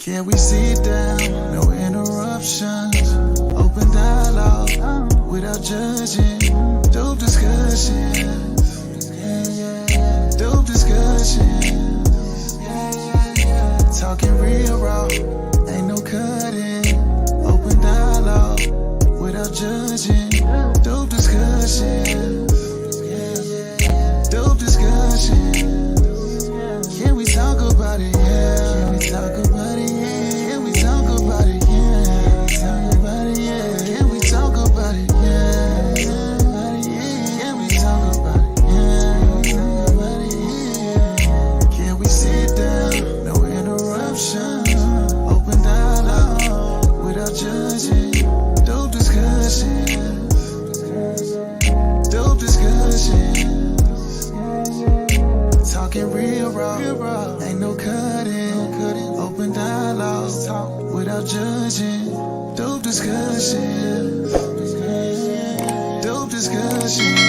Can we sit down? No interruptions. Open dialogue without judging. Dope discussions. Dope discussions. Talking real raw. Ain't no cutting. Open dialogue without judging. Dope discussions. Dope discussions. Can we talk about it? Yeah. Can we talk about it? Yeah. Can we talk about it? Yeah. Can we talk about it? Yeah. Can we talk about it? Yeah. Can we sit down? No interruptions. Open dialogue without judging. Dope discussions. Dope discussions. Talking real raw, ain't no cutting. Open dialogue without judging. Dope discussions. Dope discussions.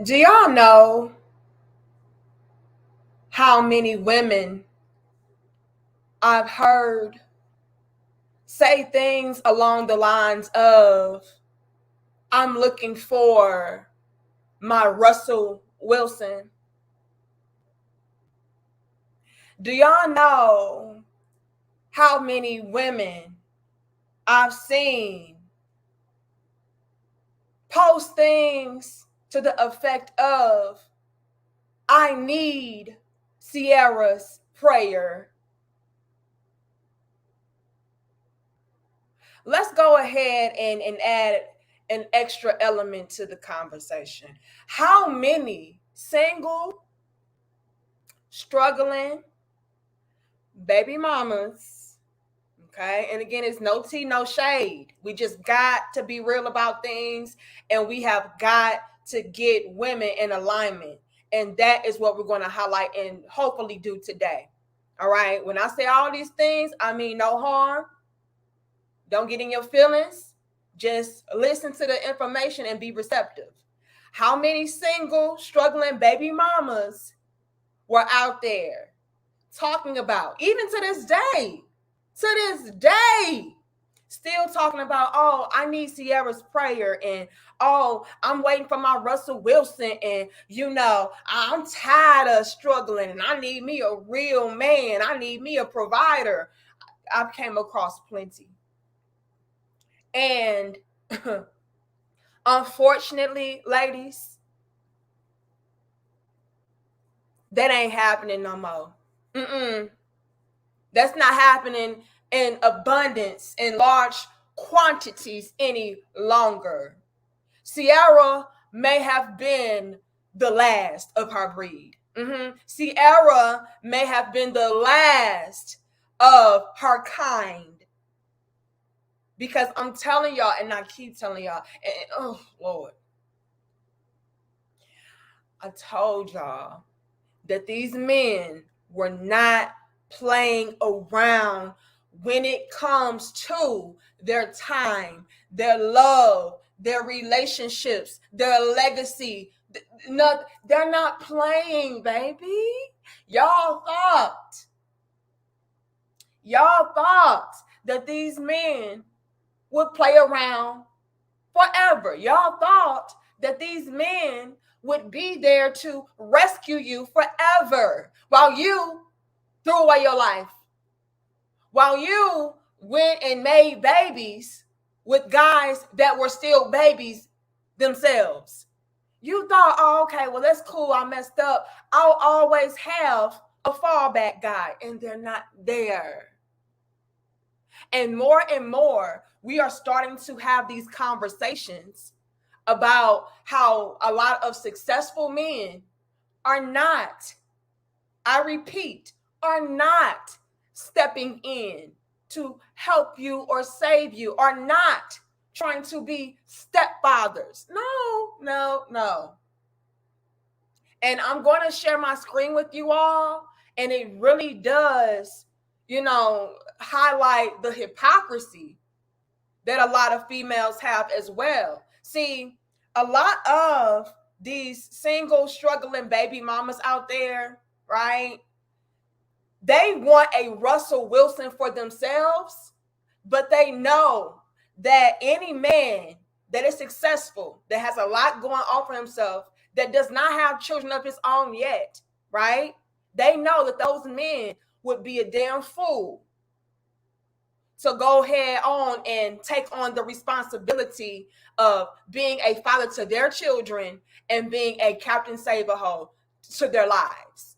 Do y'all know how many women I've heard say things along the lines of, I'm looking for my Russell Wilson? Do y'all know how many women I've seen post things to the effect of, I need Sierra's prayer? Let's go ahead and add an extra element to the conversation. How many single, struggling baby mamas, okay? And again, it's no tea, no shade. We just got to be real about things, and we have got to get women in alignment. And that is what we're going to highlight and hopefully do today. All right? When I say all these things, I mean no harm. Don't get in your feelings. Just listen to the information and be receptive. How many single, struggling baby mamas were out there talking about, even to this day, still talking about, oh, I need Sierra's prayer, and oh, I'm waiting for my Russell Wilson, and I'm tired of struggling, and I need me a real man. I need me a provider. I've came across plenty. And unfortunately, ladies, that ain't happening no more. That's not happening in abundance, in large quantities any longer. Sierra may have been the last of her breed. Sierra may have been the last of her kind. Because I'm telling y'all, and I keep telling y'all, and oh, Lord. I told y'all that these men were not playing around when it comes to their time, their love, their relationships, their legacy. No, they're not playing, baby. Y'all thought that these men would play around forever. Y'all thought that these men would be there to rescue you forever while you threw away your life, while you went and made babies with guys that were still babies themselves. You thought, oh, okay, well, that's cool. I messed up. I'll always have a fallback guy, and they're not there. And more, we are starting to have these conversations about how a lot of successful men are not, I repeat, are not stepping in to help you or save you, are not trying to be stepfathers. No. And I'm going to share my screen with you all, and it really does highlight the hypocrisy that a lot of females have as well. See, a lot of these single struggling baby mamas out there, right? They want a Russell Wilson for themselves, but they know that any man that is successful, that has a lot going on for himself, that does not have children of his own yet, right? They know that those men would be a damn fool to go ahead on and take on the responsibility of being a father to their children and being a Captain Save-A-Ho to their lives.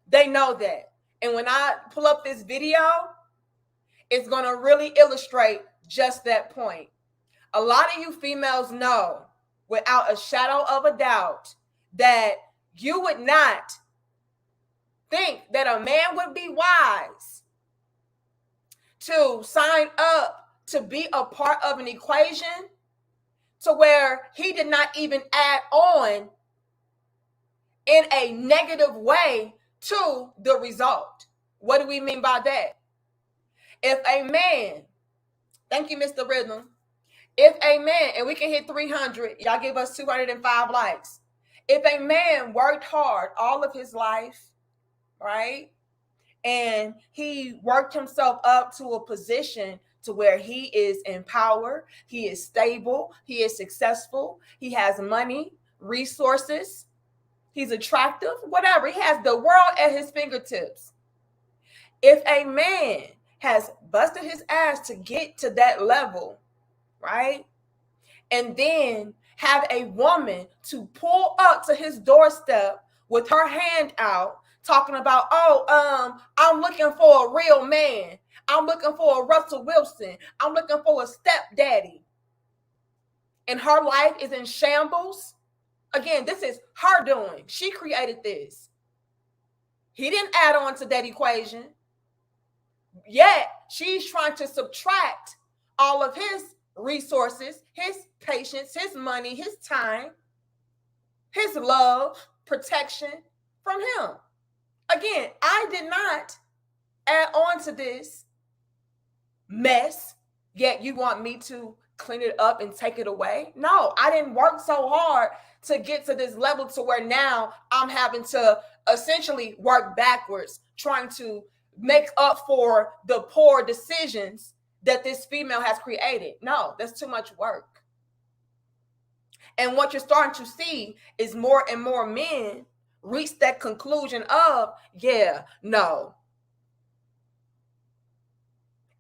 They know that. And when I pull up this video, it's going to really illustrate just that point. A lot of you females know without a shadow of a doubt that you would not think that a man would be wise to sign up to be a part of an equation to where he did not even add on in a negative way to the result. What do we mean by that? If a man, thank you, Mr. Rhythm. If a man, and we can hit 300, y'all give us 205 likes. If a man worked hard all of his life, right? And he worked himself up to a position to where he is in power, he is stable, he is successful, he has money, resources, he's attractive, whatever. He has the world at his fingertips. If a man has busted his ass to get to that level, right? And then have a woman to pull up to his doorstep with her hand out, talking about, I'm looking for a real man. I'm looking for a Russell Wilson. I'm looking for a stepdaddy. And her life is in shambles. Again, this is her doing. She created this. He didn't add on to that equation. Yet she's trying to subtract all of his resources, his patience, his money, his time, his love, protection from him. Again, I did not add on to this mess, yet you want me to clean it up and take it away? No, I didn't work so hard to get to this level to where now I'm having to essentially work backwards, trying to make up for the poor decisions that this female has created. No, that's too much work. And what you're starting to see is more and more men reach that conclusion of, yeah, no.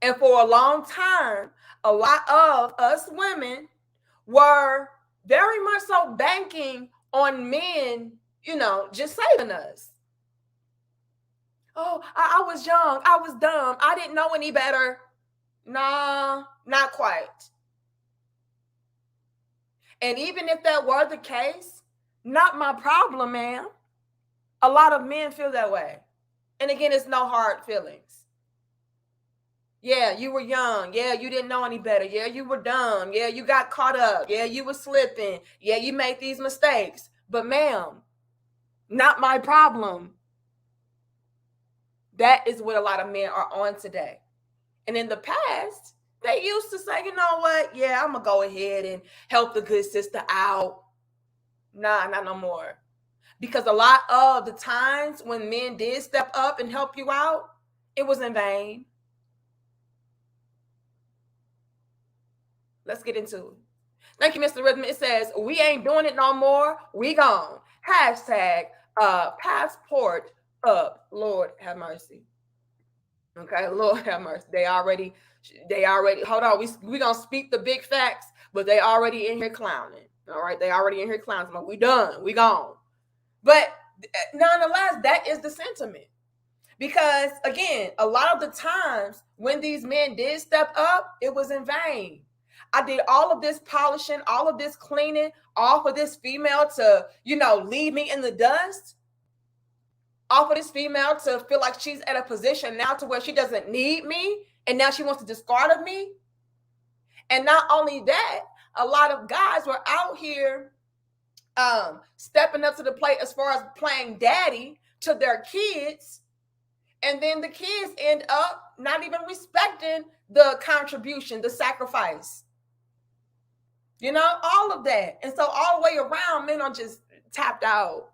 And for a long time, a lot of us women were very much so banking on men, just saving us. Oh, I was young. I was dumb. I didn't know any better. Nah, not quite. And even if that were the case, not my problem, ma'am. A lot of men feel that way. And again, it's no hard feelings. Yeah, you were young. Yeah, you didn't know any better. Yeah, you were dumb. Yeah, you got caught up. Yeah, you were slipping. Yeah, you made these mistakes. But ma'am, not my problem. That is what a lot of men are on today. And in the past, they used to say, you know what? Yeah, I'm going to go ahead and help the good sister out. Nah, not no more. Because a lot of the times when men did step up and help you out, it was in vain. Let's get into it. Thank you, Mr. Rhythm. It says, we ain't doing it no more. We gone. Hashtag passport up. Lord have mercy. Okay, Lord have mercy. They already, hold on. We gonna speak the big facts, but they already in here clowning. All right, they already in here clowning. We done. We gone. But nonetheless, that is the sentiment. Because again, a lot of the times when these men did step up, it was in vain. I did all of this polishing, all of this cleaning, all for this female to, leave me in the dust. All for this female to feel like she's at a position now to where she doesn't need me, and now she wants to discard of me. And not only that, a lot of guys were out here stepping up to the plate as far as playing daddy to their kids And then the kids end up not even respecting the contribution, the sacrifice. You know, all of that. And so all the way around, men are just tapped out.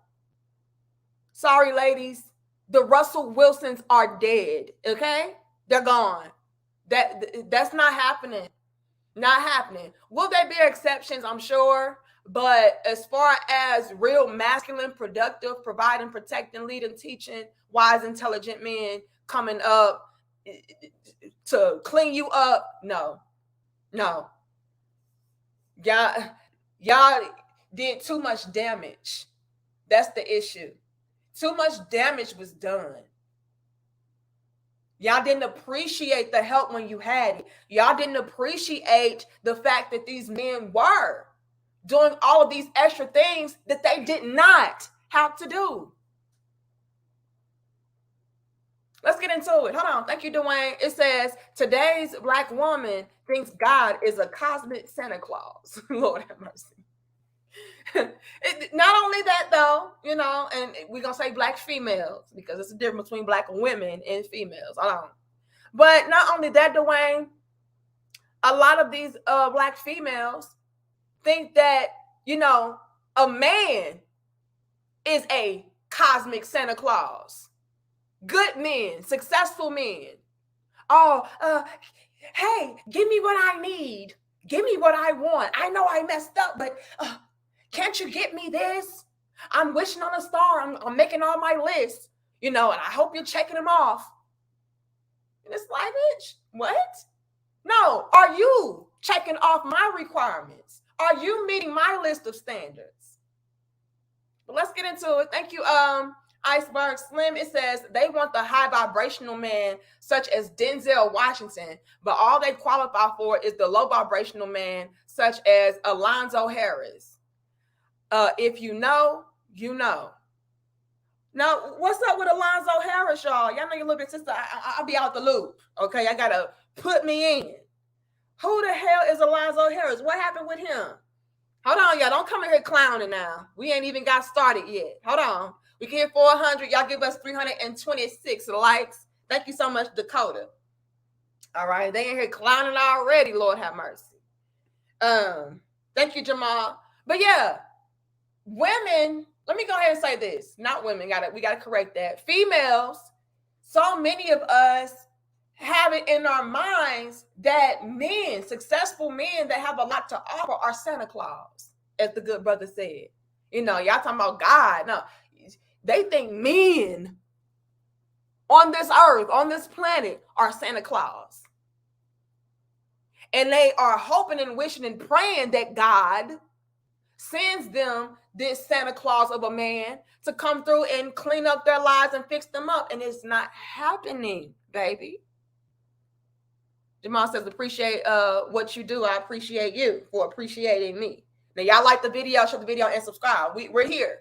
Sorry, ladies. The Russell Wilsons are dead. Okay? They're gone. That's not happening. Not happening. Will there be exceptions? I'm sure. But as far as real masculine, productive, providing, protecting, leading, teaching, wise, intelligent men coming up to clean you up, no. Y'all did too much damage. That's the issue. Too much damage was done. Y'all didn't appreciate the help when you had it. Y'all didn't appreciate the fact that these men were doing all of these extra things that they did not have to do. Let's get into it. Hold on. Thank you, Dwayne. It says, today's Black woman thinks God is a cosmic Santa Claus. Lord have mercy. Not only that, though, you know, and we're going to say Black females because it's a difference between Black women and females. But not only that, Dwayne, a lot of these Black females think that, you know, a man is a cosmic Santa Claus. Good men, successful men. Oh, hey, give me what I need. Give me what I want. I know I messed up, but can't you get me this? I'm wishing on a star. I'm making all my lists, you know, and I hope you're checking them off. And it's like, bitch, what? No, are you checking off my requirements? Are you meeting my list of standards? But let's get into it. Thank you, Iceberg Slim. It says they want the high vibrational man such as Denzel Washington, but all they qualify for is the low vibrational man such as Alonzo Harris. If you know, you know. Now, what's up with Alonzo Harris, y'all? Y'all know your little bit sister. I'll be out the loop. Okay, I gotta put me in. Who the hell is Alonzo Harris? What happened with him? Hold on, y'all. Don't come in here clowning now. We ain't even got started yet. Hold on. We can hit 400. Y'all give us 326 likes. Thank you so much, Dakota. All right. They ain't here clowning already. Lord have mercy. Thank you, Jamal. But yeah, women, let me go ahead and say this. Not women. We got to correct that. Females, so many of us have it in our minds that men, successful men that have a lot to offer are Santa Claus, as the good brother said. You know, y'all talking about God. No, they think men on this earth, on this planet, are Santa Claus. And they are hoping and wishing and praying that God sends them this Santa Claus of a man to come through and clean up their lives and fix them up. And it's not happening, baby. Jamal says, appreciate what you do. I appreciate you for appreciating me. Now, y'all like the video, show the video and subscribe. We're here.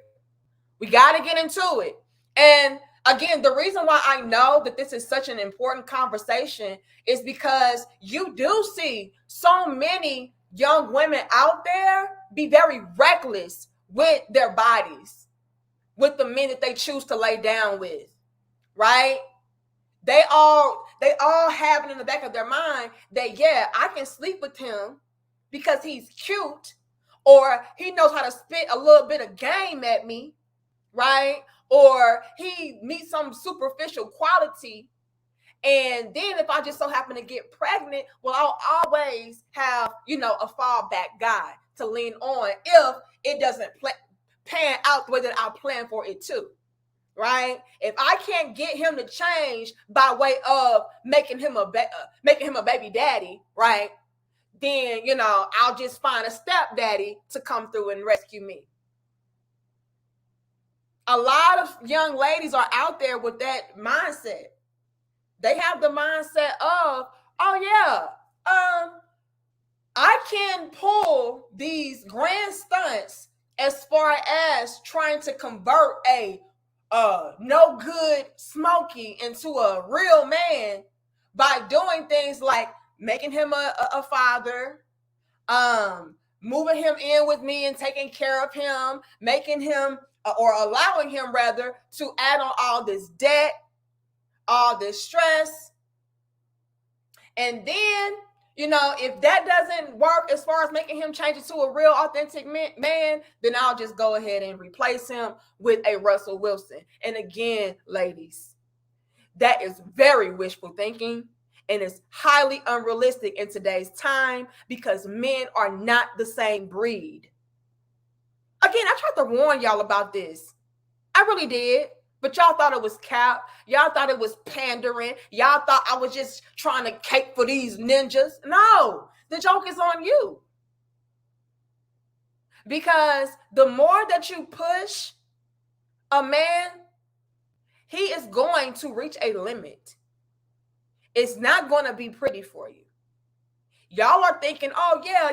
We got to get into it. And again, the reason why I know that this is such an important conversation is because you do see so many young women out there be very reckless with their bodies, with the men that they choose to lay down with, right? They all have it in the back of their mind that, yeah, I can sleep with him because he's cute or he knows how to spit a little bit of game at me, right? Or he meets some superficial quality. And then if I just so happen to get pregnant, well, I'll always have, you know, a fallback guy to lean on if it doesn't pan out the way that I plan for it to. Right? If I can't get him to change by way of making him a baby daddy, right? Then, you know, I'll just find a stepdaddy to come through and rescue me. A lot of young ladies are out there with that mindset. They have the mindset of, oh yeah, I can pull these grand stunts as far as trying to convert a no good Smokey into a real man by doing things like making him a father, moving him in with me and taking care of him, making him or allowing him rather to add on all this debt, all this stress. And then, if that doesn't work as far as making him change into a real authentic man, then I'll just go ahead and replace him with a Russell Wilson. And again, ladies, that is very wishful thinking and it's highly unrealistic in today's time because men are not the same breed. Again, I tried to warn y'all about this. I really did. But y'all thought it was cap. Y'all thought it was pandering. Y'all thought I was just trying to cape for these ninjas. No, the joke is on you. Because the more that you push a man, he is going to reach a limit. It's not going to be pretty for you. Y'all are thinking, oh, yeah,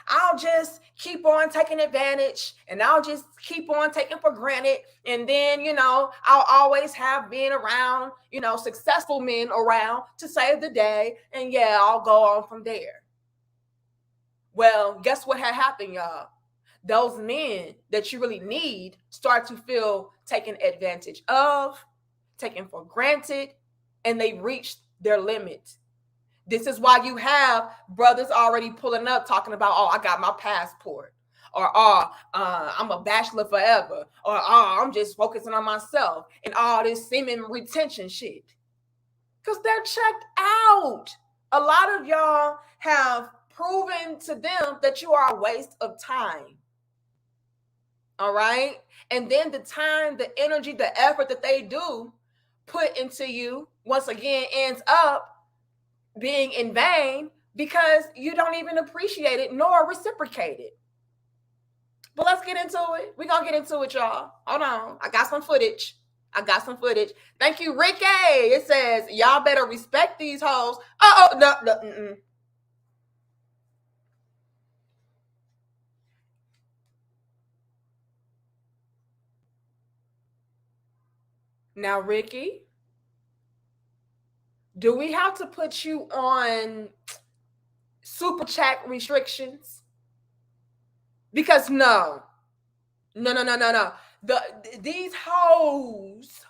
I'll just keep on taking advantage and I'll just keep on taking for granted. And then, I'll always have being around, successful men around to save the day. And yeah, I'll go on from there. Well, guess what had happened, y'all? Those men that you really need start to feel taken advantage of, taken for granted, and they reach their limit. This is why you have brothers already pulling up talking about, oh, I got my passport, or I'm a bachelor forever, or I'm just focusing on myself, and all this semen retention shit. Because they're checked out. A lot of y'all have proven to them that you are a waste of time. All right? And then the time, the energy, the effort that they do put into you, once again, ends up being in vain because you don't even appreciate it nor reciprocate it. But let's get into it. We're going to get into it, y'all. Hold on. I got some footage. Thank you, Ricky. It says, y'all better respect these hoes. No. Now, Ricky, do we have to put you on super chat restrictions? Because no. These hoes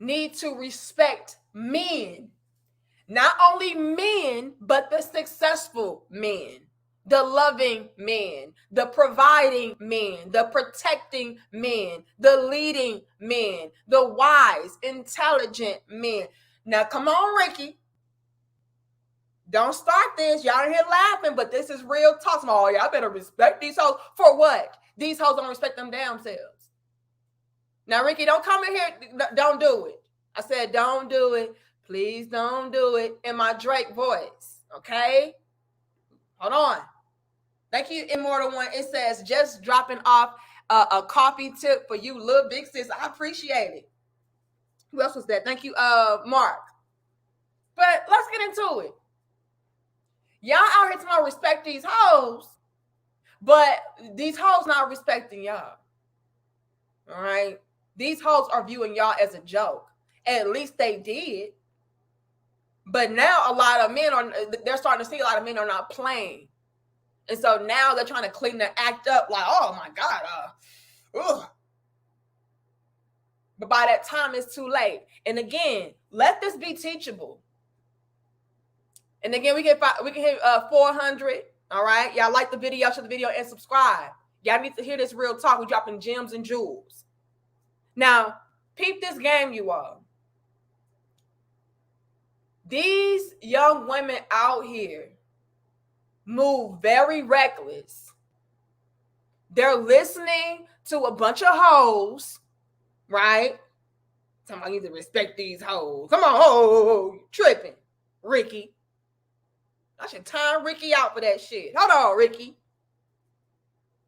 need to respect men. Not only men, but the successful men, the loving men, the providing men, the protecting men, the leading men, the wise, intelligent men. Now, come on, Ricky. Don't start this. Y'all are here laughing, but this is real talk. Oh, y'all better respect these hoes. For what? These hoes don't respect them damn selves. Now, Ricky, don't come in here. Don't do it. I said, don't do it. Please don't do it in my Drake voice. Okay? Hold on. Thank you, Immortal One. It says, just dropping off a coffee tip for you, little big sis. I appreciate it. Who else was that? Thank you, Mark. But let's get into it. Y'all out here to respect these hoes, but these hoes not respecting y'all. All right? These hoes are viewing y'all as a joke. At least they did. But now a lot of men they're starting to see a lot of men are not playing. And so now they're trying to clean their act up like, oh my God. But by that time, it's too late. And again, let this be teachable. And again, we can hit 400. All right. Y'all like the video, share the video, and subscribe. Y'all need to hear this real talk. We're dropping gems and jewels. Now, peep this game, you all. These young women out here move very reckless. They're listening to a bunch of hoes, right? Somebody needs to respect these hoes. Come on, tripping, Ricky. I should time Ricky out for that shit. Hold on, Ricky.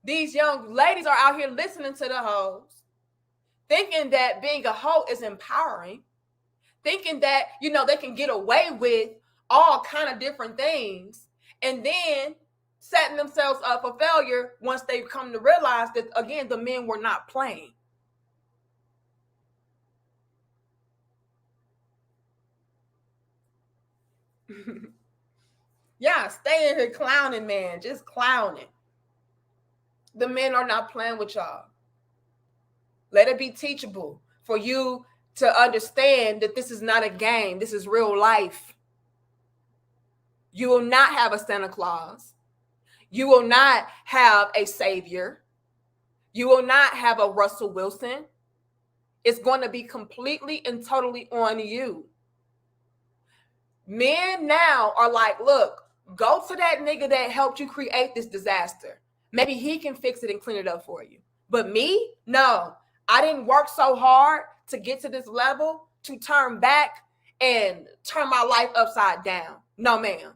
These young ladies are out here listening to the hoes, thinking that being a hoe is empowering, thinking that, they can get away with all kind of different things, and then setting themselves up for failure once they come to realize that, again, the men were not playing. Yeah, stay in here clowning, man. Just clowning. The men are not playing with y'all. Let it be teachable. for you to understand that this is not a game. This is real life. You will not have a Santa Claus. You will not have a savior. You will not have a Russell Wilson. It's going to be completely and totally on you. Men now are like, look, go to that nigga that helped you create this disaster. Maybe he can fix it and clean it up for you. But me, no. I didn't work so hard to get to this level to turn back and turn my life upside down. No, ma'am.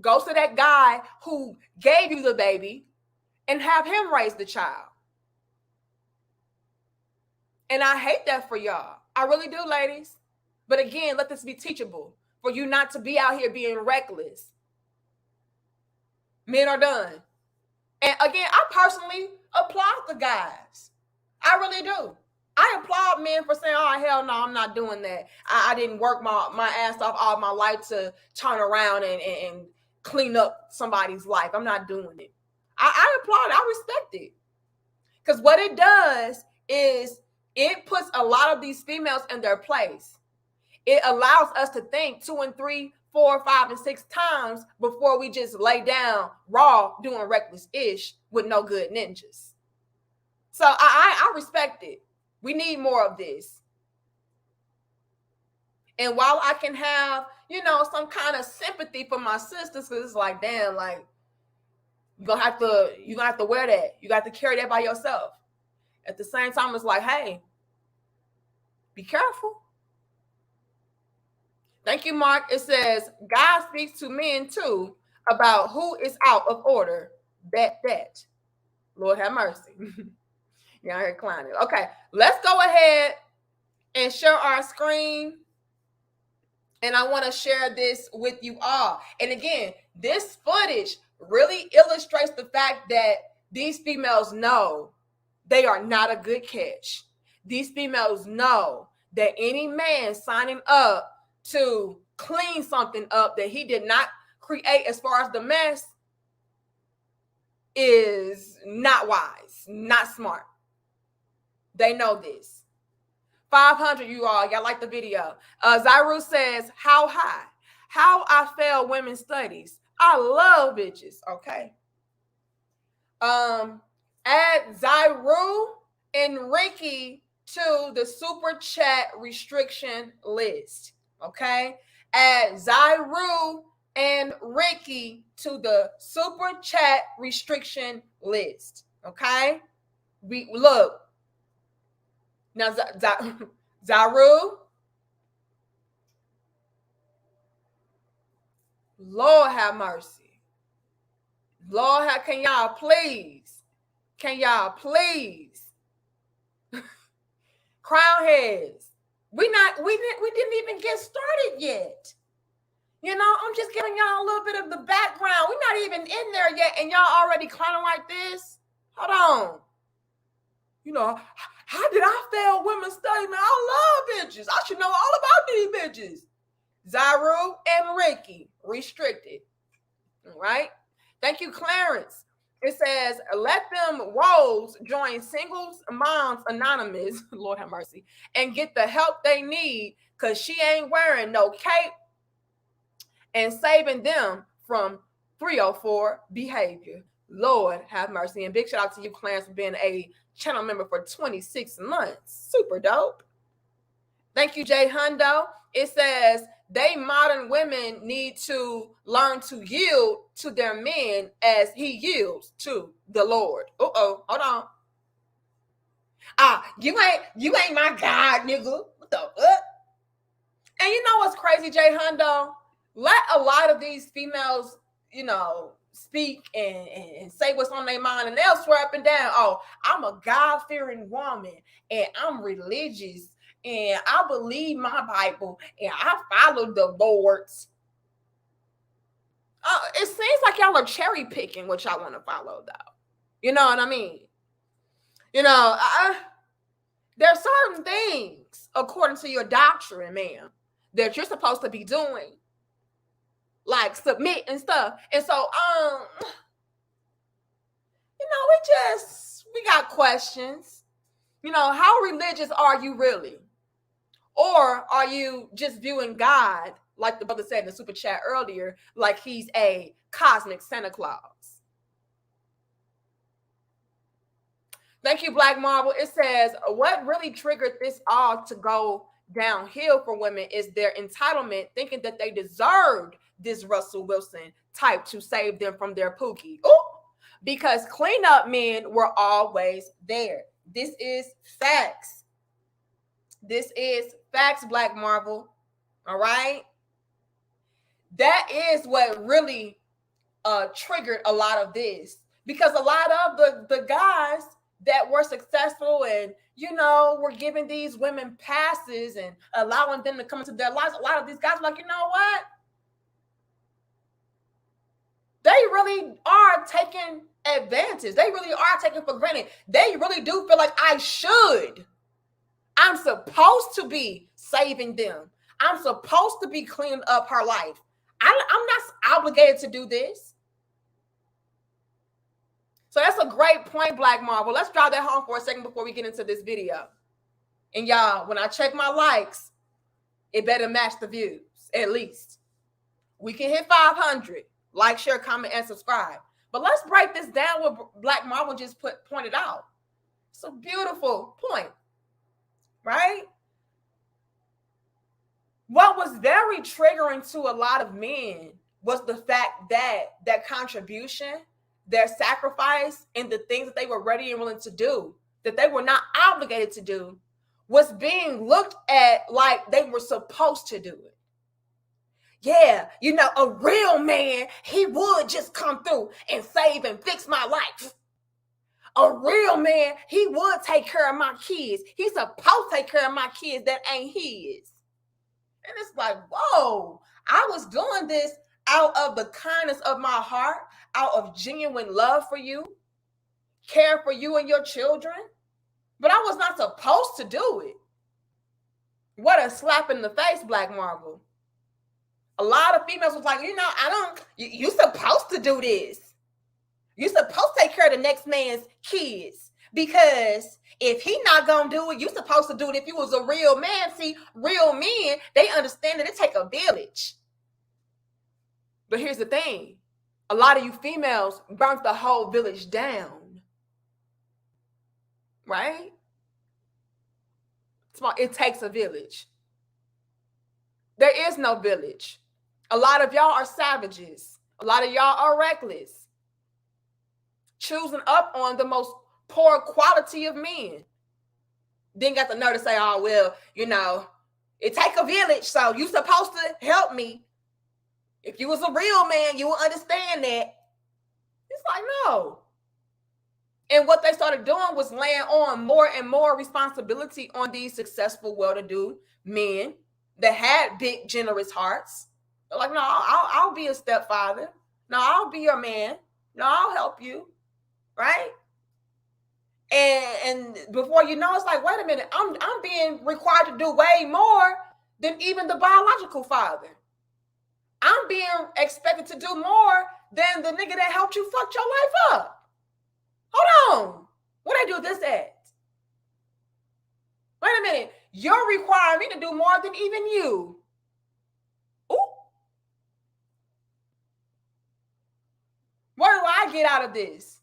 Go to that guy who gave you the baby and have him raise the child. And I hate that for y'all. I really do, ladies. But again, let this be teachable for you not to be out here being reckless. Men are done. And again, I personally applaud the guys. I really do. I applaud men for saying, oh, hell no, I'm not doing that. I didn't work my ass off all my life to turn around and clean up somebody's life. I'm not doing it. I applaud it. I respect it. Because what it does is it puts a lot of these females in their place. It allows us to think 2 and 3, 4, 5, and 6 times before we just lay down raw doing reckless-ish with no good ninjas. So I respect it. We need more of this. And while I can have, some kind of sympathy for my sisters, because it's like, damn, like, you're gonna have to wear that. You got to carry that by yourself. At the same time, it's like, hey, be careful. Thank you, Mark. It says, God speaks to men too about who is out of order. That. Lord have mercy. Y'all here clowning. Okay, let's go ahead and share our screen. And I want to share this with you all. And again, this footage really illustrates the fact that these females know they are not a good catch. These females know that any man signing up to clean something up that he did not create as far as the mess is not wise, not smart. They know this. 500, you all. Y'all like the video. Zyru says, how high? How I failed women's studies. I love bitches. Okay. Add Zyru and Ricky to the super chat restriction list. Okay. Add Zyru and Ricky to the super chat restriction list. Okay. We look. Now, Zaru, Lord have mercy. Lord have, can y'all please? Crown heads. We didn't even get started yet. I'm just giving y'all a little bit of the background. We're not even in there yet, and y'all already clowning like this. Hold on. How did I fail women's studies? Man, I love bitches. I should know all about these bitches. Zyru and Ricky, restricted. All right. Thank you, Clarence. It says, let them woes join Singles Moms Anonymous, Lord have mercy, and get the help they need because she ain't wearing no cape and saving them from 304 behavior. Lord have mercy. And big shout out to you, Clarence, for being a channel member for 26 months. Super dope. Thank you, Jay Hundo. It says they modern women need to learn to yield to their men as he yields to the Lord. Hold on. You ain't my God, nigga. What the fuck? And you know what's crazy, Jay Hundo? Let a lot of these females, speak and say what's on their mind, and they'll swear up and down, oh, I'm a God-fearing woman, and I'm religious, and I believe my Bible, and I follow the Lord's. It seems like y'all are cherry picking what y'all want to follow, though. You know what I mean? There are certain things, according to your doctrine, ma'am, that you're supposed to be doing, like submit and stuff. And so, we got questions. How religious are you really? Or are you just viewing God, like the brother said in the super chat earlier, like he's a cosmic Santa Claus? Thank you, Black Marble. It says, what really triggered this all to go downhill for women is their entitlement, thinking that they deserved this Russell Wilson type to save them from their pookie. Ooh, because cleanup men were always there. This is facts. This is facts, Black Marvel. All right. That is what really triggered a lot of this, because a lot of the guys that were successful and were giving these women passes and allowing them to come into their lives, a lot of these guys were like, you know what? They really are taking advantage. They really are taking for granted. They really do feel like I'm supposed to be saving them. I'm supposed to be cleaning up her life. I'm not obligated to do this. So that's a great point, Black Marvel. Let's drive that home for a second before we get into this video. And y'all, when I check my likes, it better match the views, at least. We can hit 500. Like, share, comment, and subscribe. But let's break this down what Black Marvel just pointed out. It's a beautiful point, right? What was very triggering to a lot of men was the fact that their contribution, their sacrifice, and the things that they were ready and willing to do, that they were not obligated to do, was being looked at like they were supposed to do it. Yeah, a real man, he would just come through and save and fix my life. A real man, he would take care of my kids. He's supposed to take care of my kids that ain't his. And it's like, whoa, I was doing this out of the kindness of my heart, out of genuine love for you, care for you and your children. But I was not supposed to do it. What a slap in the face, Black Marvel. A lot of females was like, you supposed to do this. You're supposed to take care of the next man's kids, because if he not gonna do it, you supposed to do it if you was a real man. See, real men, they understand that it take a village. But here's the thing. A lot of you females burnt the whole village down. Right? It takes a village. There is no village. A lot of y'all are savages. A lot of y'all are reckless. Choosing up on the most poor quality of men. Then got the nerve to say, oh, well, it take a village, so you supposed to help me. If you was a real man, you would understand that. It's like, no. And what they started doing was laying on more and more responsibility on these successful, well-to-do men that had big, generous hearts. They're like, no, I'll be a stepfather. No, I'll be your man. No, I'll help you. Right? And before you know, it's like, wait a minute, I'm being required to do way more than even the biological father. I'm being expected to do more than the nigga that helped you fuck your life up. Hold on. What I do this at? Wait a minute. You're requiring me to do more than even you. Ooh. What do I get out of this?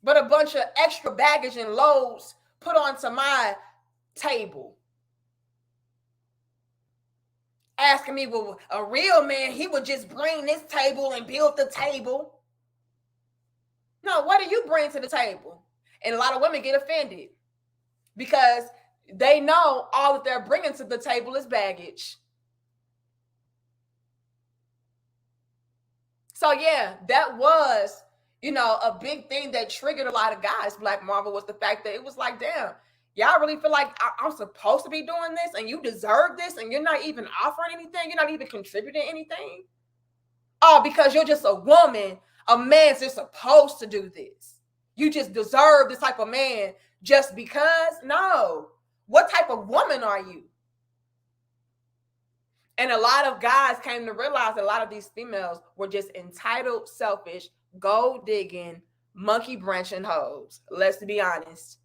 But a bunch of extra baggage and loads put onto my table. Asking me, well, a real man, he would just bring this table and build the table. No, what do you bring to the table? And a lot of women get offended because they know all that they're bringing to the table is baggage. So yeah, that was, a big thing that triggered a lot of guys. Black Marvel was the fact that it was like, damn, y'all really feel like I'm supposed to be doing this and you deserve this and you're not even offering anything. You're not even contributing anything. Oh, because you're just a woman. A man's just supposed to do this. You just deserve this type of man just because? No. What type of woman are you? And a lot of guys came to realize that a lot of these females were just entitled, selfish, gold digging, monkey branching hoes. Let's be honest.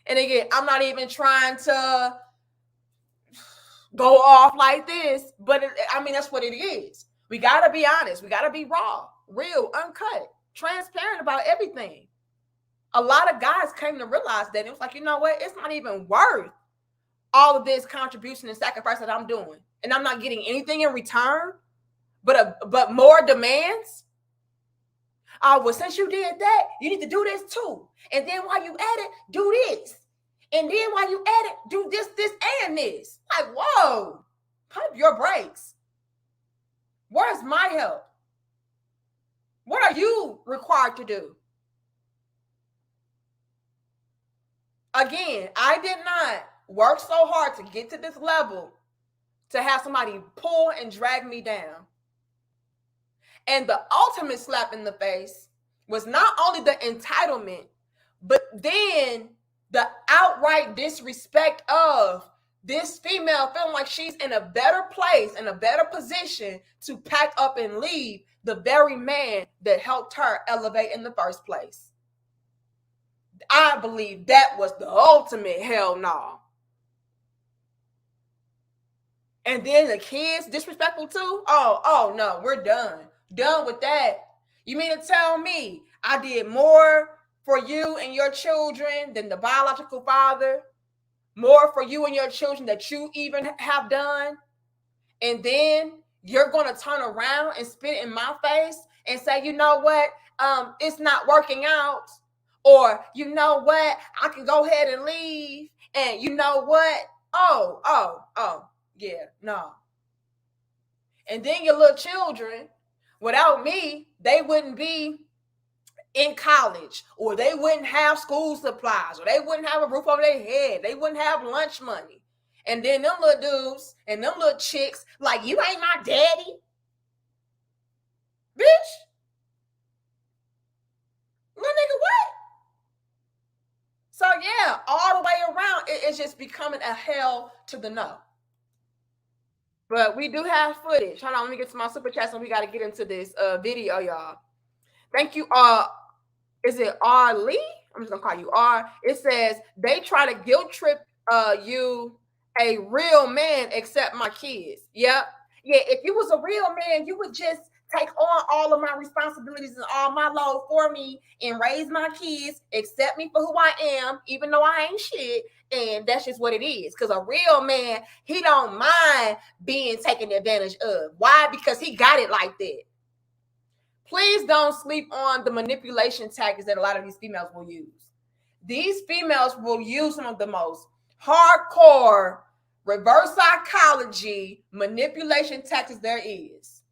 And again, I'm not even trying to go off like this, but I mean, that's what it is. We got to be honest. We got to be raw, real, uncut, transparent about everything. A lot of guys came to realize that it was like, you know what? It's not even worth all of this contribution and sacrifice that I'm doing. And I'm not getting anything in return, but more demands. Oh, well, since you did that, you need to do this too. And then while you at it, do this. And then while you at it, do this, and this. Like, whoa, pump your brakes. Where's my help? What are you required to do? Again, I did not work so hard to get to this level to have somebody pull and drag me down. And the ultimate slap in the face was not only the entitlement, but then the outright disrespect of this female feeling like she's in a better place, in a better position to pack up and leave the very man that helped her elevate in the first place. I believe that was the ultimate hell no. And then the kids disrespectful too. Oh no, we're done. Done with that. You mean to tell me I did more for you and your children than the biological father? More for you and your children that you even have done? And then you're going to turn around and spit in my face and say, you know what? It's not working out. Or, you know what? I can go ahead and leave. And you know what? Yeah, no. And then your little children, without me, they wouldn't be in college, or they wouldn't have school supplies, or they wouldn't have a roof over their head. They wouldn't have lunch money. And then them little dudes and them little chicks, like, you ain't my daddy. Bitch. Little nigga, what? So yeah, all the way around, it's just becoming a hell to the no. But we do have footage. Hold on, let me get to my super chats and we got to get into this video, y'all. Thank you. Is it R. Lee? I'm just gonna call you R. It says they try to guilt trip you, a real man, except my kids. Yep. Yeah, if you was a real man, you would just take on all of my responsibilities and all my load for me and raise my kids, accept me for who I am, even though I ain't shit. And that's just what it is. Because a real man, he don't mind being taken advantage of. Why? Because he got it like that. Please don't sleep on the manipulation tactics that a lot of these females will use. These females will use some of the most hardcore reverse psychology manipulation tactics there is.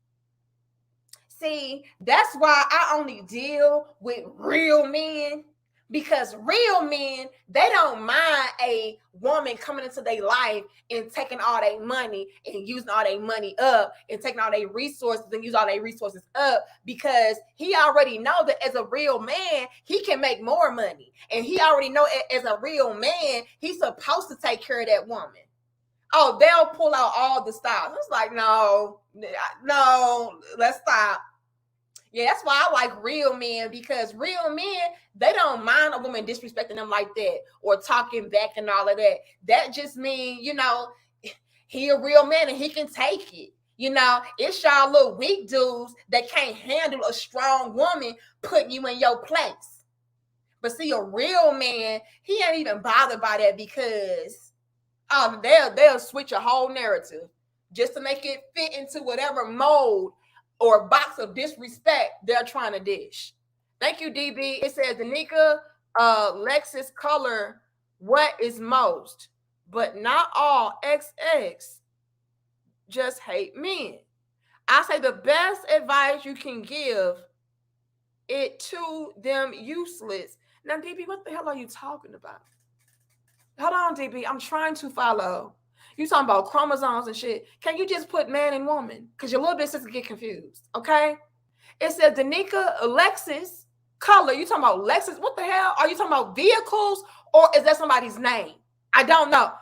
See, that's why I only deal with real men, because real men, they don't mind a woman coming into their life and taking all their money and using all their money up and taking all their resources and use all their resources up, because he already know that as a real man, he can make more money. And he already know as a real man, he's supposed to take care of that woman. Oh, they'll pull out all the styles. It's like, no, let's stop. Yeah, that's why I like real men, because real men, they don't mind a woman disrespecting them like that or talking back and all of that. That just means, he a real man and he can take it. It's y'all little weak dudes that can't handle a strong woman putting you in your place. But see, a real man, he ain't even bothered by that, because they'll switch a whole narrative just to make it fit into whatever mold or box of disrespect they're trying to dish. Thank you, DB. It says, Danica, Lexus color, what is most? But not all XX just hate men. I say the best advice you can give it to them useless. Now, DB, what the hell are you talking about? Hold on, DB. I'm trying to follow. You talking about chromosomes and shit. Can you just put man and woman? Because your little bit sister get confused, okay? It says Danica, Lexus, color. You talking about Lexus? What the hell? Are you talking about vehicles, or is that somebody's name? I don't know.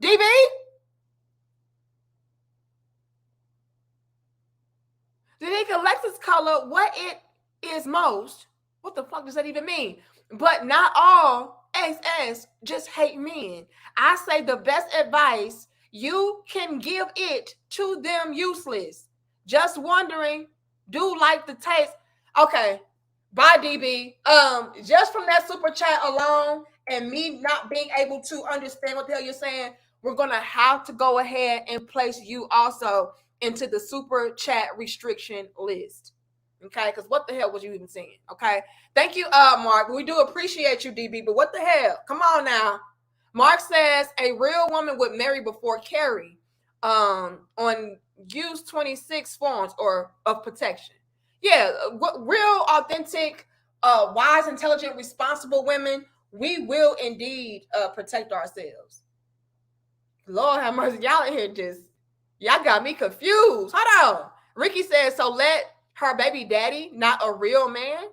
DB? Danica, Lexus color, what it is most. What the fuck does that even mean? But not all XS just hate men. I say the best advice you can give it to them useless. Just wondering, do like the taste. Okay, bye DB. Just from that super chat alone and me not being able to understand what the hell you're saying, we're gonna have to go ahead and place you also into the super chat restriction list. Okay, because what the hell was you even saying? Okay, thank you, Mark. We do appreciate you, DB, but what the hell? Come on now. Mark says a real woman would marry before carry on use 26 forms or of protection. Yeah, what real authentic, wise, intelligent, responsible women, we will indeed protect ourselves. Lord have mercy, y'all in here y'all got me confused. Hold on. Ricky says, so let her baby daddy not a real man?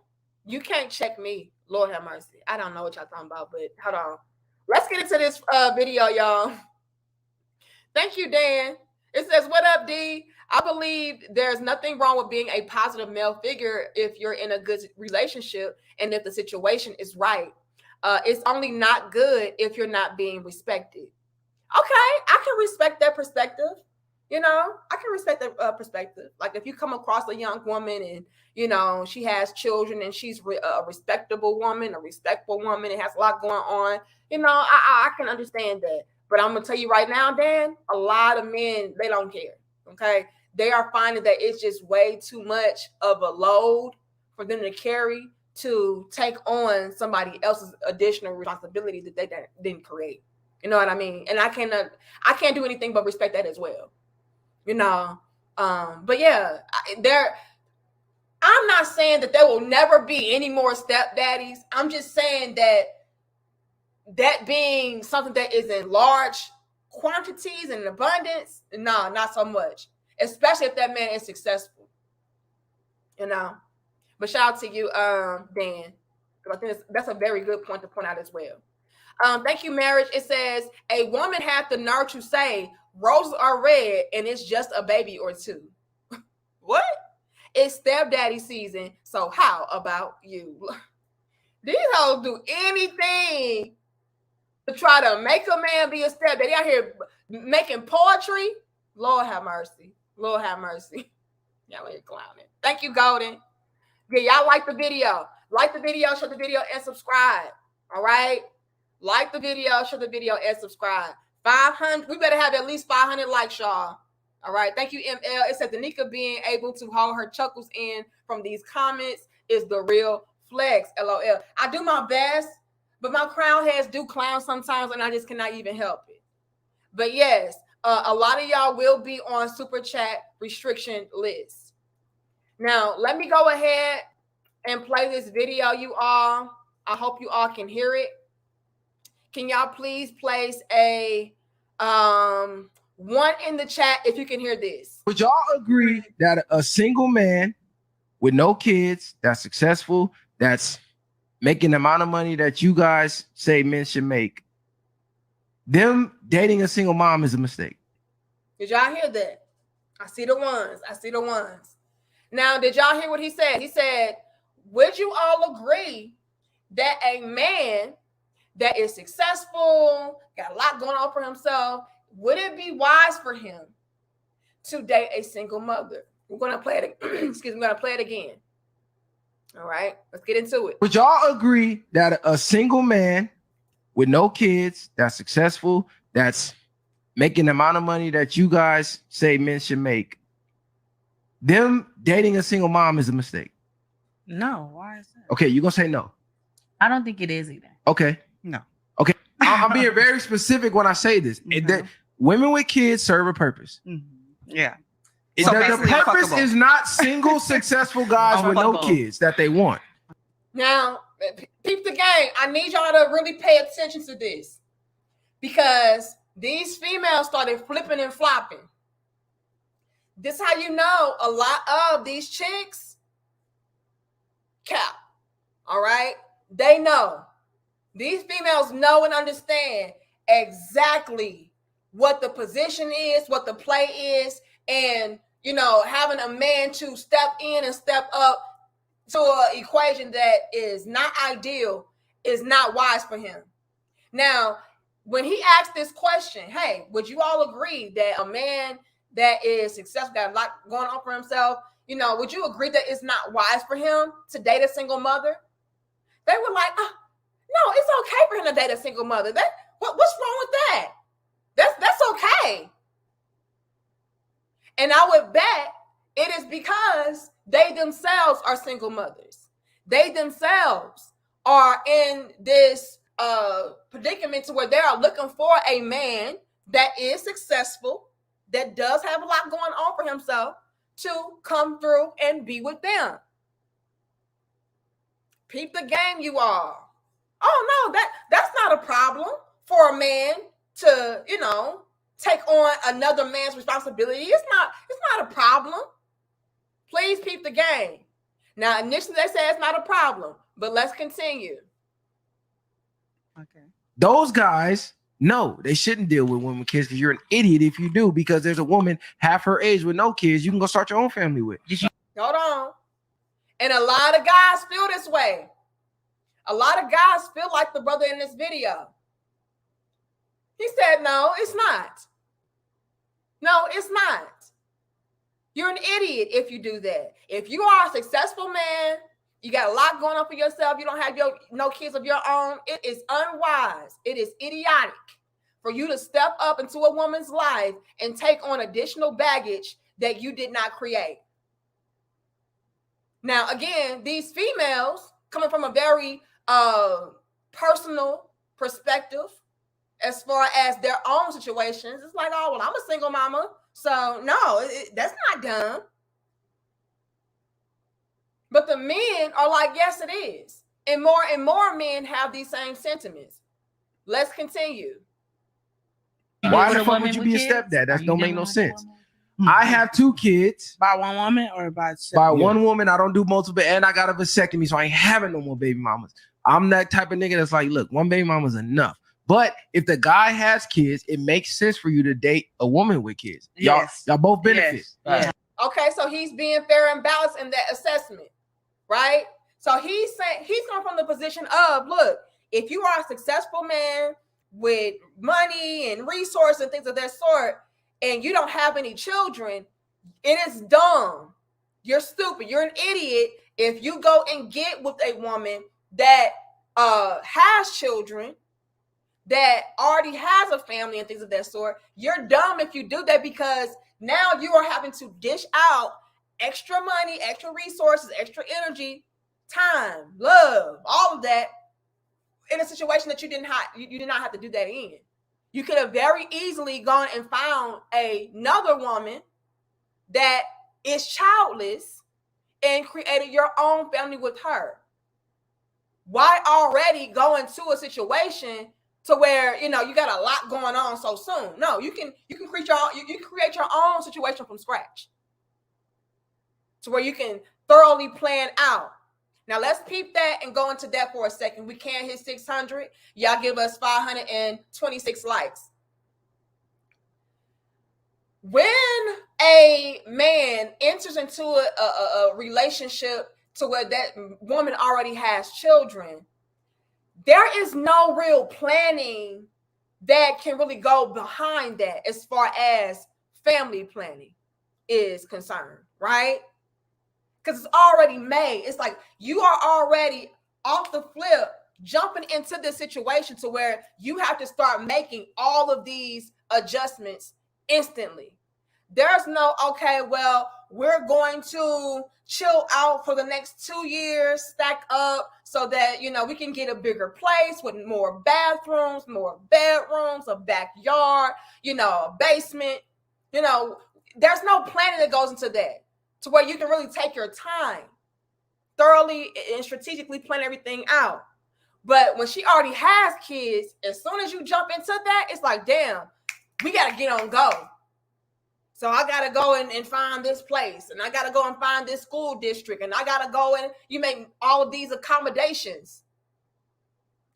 You can't check me. Lord have mercy. I don't know what y'all talking about, but hold on. Let's get into this video, y'all. Thank you, Dan. It says, what up, D? I believe there's nothing wrong with being a positive male figure if you're in a good relationship and if the situation is right. It's only not good if you're not being respected. Okay, I can respect that perspective. You know, I can respect that perspective. Like if you come across a young woman and, you know, she has children and she's a respectable woman, a respectful woman, and has a lot going on, you know, I can understand that. But I'm going to tell you right now, Dan, a lot of men, they don't care. Okay. They are finding that it's just way too much of a load for them to carry to take on somebody else's additional responsibility that they didn't create. You know what I mean? And I can't do anything but respect that as well. You know, but yeah, I'm not saying that there will never be any more stepdaddies. I'm just saying that being something that is in large quantities and abundance, no, not so much. Especially if that man is successful. You know. But shout out to you, Dan. I think that's a very good point to point out as well. Thank you, Marriage. It says a woman had the nerve to say roses are red and it's just a baby or two. What? It's stepdaddy season, so how about you? These hoes do anything to try to make a man be a stepdaddy. Out here making poetry. Lord have mercy. Lord have mercy. Y'all ain't clowning. Thank you, Golden. Yeah, y'all like the video. Like the video, share the video, and subscribe. All right? Like the video, share the video, and subscribe. 500. We better have at least 500 likes, y'all. All right. Thank you, ML. It said Danica being able to hold her chuckles in from these comments is the real flex. LOL. I do my best, but my crown heads do clown sometimes, and I just cannot even help it. But yes, a lot of y'all will be on super chat restriction lists. Now, let me go ahead and play this video, you all. I hope you all can hear it. Can y'all please place a one in the chat if you can hear this? Would y'all agree that a single man with no kids, that's successful, that's making the amount of money that you guys say men should make, them dating a single mom is a mistake? Did y'all hear that? I see the ones. I see the ones. Now, did y'all hear what he said? He said, would you all agree that a man that is successful, got a lot going on for himself, would it be wise for him to date a single mother? We're going to play it. Excuse me. We're going to play it again. All right. Let's get into it. Would y'all agree that a single man with no kids, that's successful, that's making the amount of money that you guys say men should make, them dating a single mom is a mistake? No. Why is that? Okay. You're going to say no. I don't think it is either. Okay. No. Okay. I'm being very specific when I say this. That women with kids serve a purpose. Yeah. So the purpose is not single successful guys with no kids that they want. Now, peep the game. I need y'all to really pay attention to this because these females started flipping and flopping. This is how you know a lot of these chicks cap. All right? They know. These females know and understand exactly what the position is, what the play is, and, you know, having a man to step in and step up to an equation that is not ideal is not wise for him. Now, when he asked this question, hey, would you all agree that a man that is successful, got a lot going on for himself, would you agree that it's not wise for him to date a single mother? They were like, oh, no, it's okay for him to date a single mother. What's wrong with that? That's okay. And I would bet it is because they themselves are single mothers. They themselves are in this predicament to where they are looking for a man that is successful, that does have a lot going on for himself, to come through and be with them. Peep the game, you all. Oh no, that's not a problem for a man to, take on another man's responsibility. It's not a problem. Please peep the game. Now, initially they say it's not a problem, but let's continue. Okay. Those guys, no, they shouldn't deal with women with kids, because you're an idiot if you do, because there's a woman half her age with no kids you can go start your own family with. Hold on. And a lot of guys feel this way. A lot of guys feel like the brother in this video. He said, no, it's not. No, it's not. You're an idiot if you do that. If you are a successful man, you got a lot going on for yourself, you don't have no kids of your own, it is unwise. It is idiotic for you to step up into a woman's life and take on additional baggage that you did not create. Now, again, these females, coming from a very personal perspective, as far as their own situations, it's like, oh, well, I'm a single mama, so no, that's not dumb. But the men are like, yes, it is. And more men have these same sentiments. Let's continue. Why the fuck would you be a stepdad? That don't make no sense. I have 2 kids. By one woman or by one woman. I don't do multiple, and I got a vasectomy, so I ain't having no more baby mamas. I'm that type of nigga that's like, look, one baby mama's enough. But if the guy has kids, it makes sense for you to date a woman with kids. Yes. Y'all both benefit. Yes. Yeah. Okay, so he's being fair and balanced in that assessment, right? So he's saying, he's coming from the position of, look, if you are a successful man with money and resources and things of that sort, and you don't have any children, it is dumb. You're stupid. You're an idiot if you go and get with a woman that has children, that already has a family and things of that sort. You're dumb if you do that, because now you are having to dish out extra money, extra resources, extra energy, time, love, all of that in a situation that you did not have to do that in. You could have very easily gone and found another woman that is childless and created your own family with her. Why already go into a situation to where you got a lot going on so soon? No, you can create your own situation from scratch, to where you can thoroughly plan out. Now let's peep that and go into that for a second. We can't hit 600. Y'all give us 526 likes. When a man enters into a relationship to where that woman already has children, there is no real planning that can really go behind that as far as family planning is concerned, right? Because it's already made. It's like you are already off the flip, jumping into this situation to where you have to start making all of these adjustments instantly. There's no, okay, well, we're going to chill out for the next 2 years, stack up so that, we can get a bigger place with more bathrooms, more bedrooms, a backyard, a basement. There's no planning that goes into that, to where you can really take your time, thoroughly and strategically plan everything out. But when she already has kids, as soon as you jump into that, it's like, damn, we got to get on go. So I got to go and find this place, and I got to go and find this school district, and I got to go and you make all of these accommodations.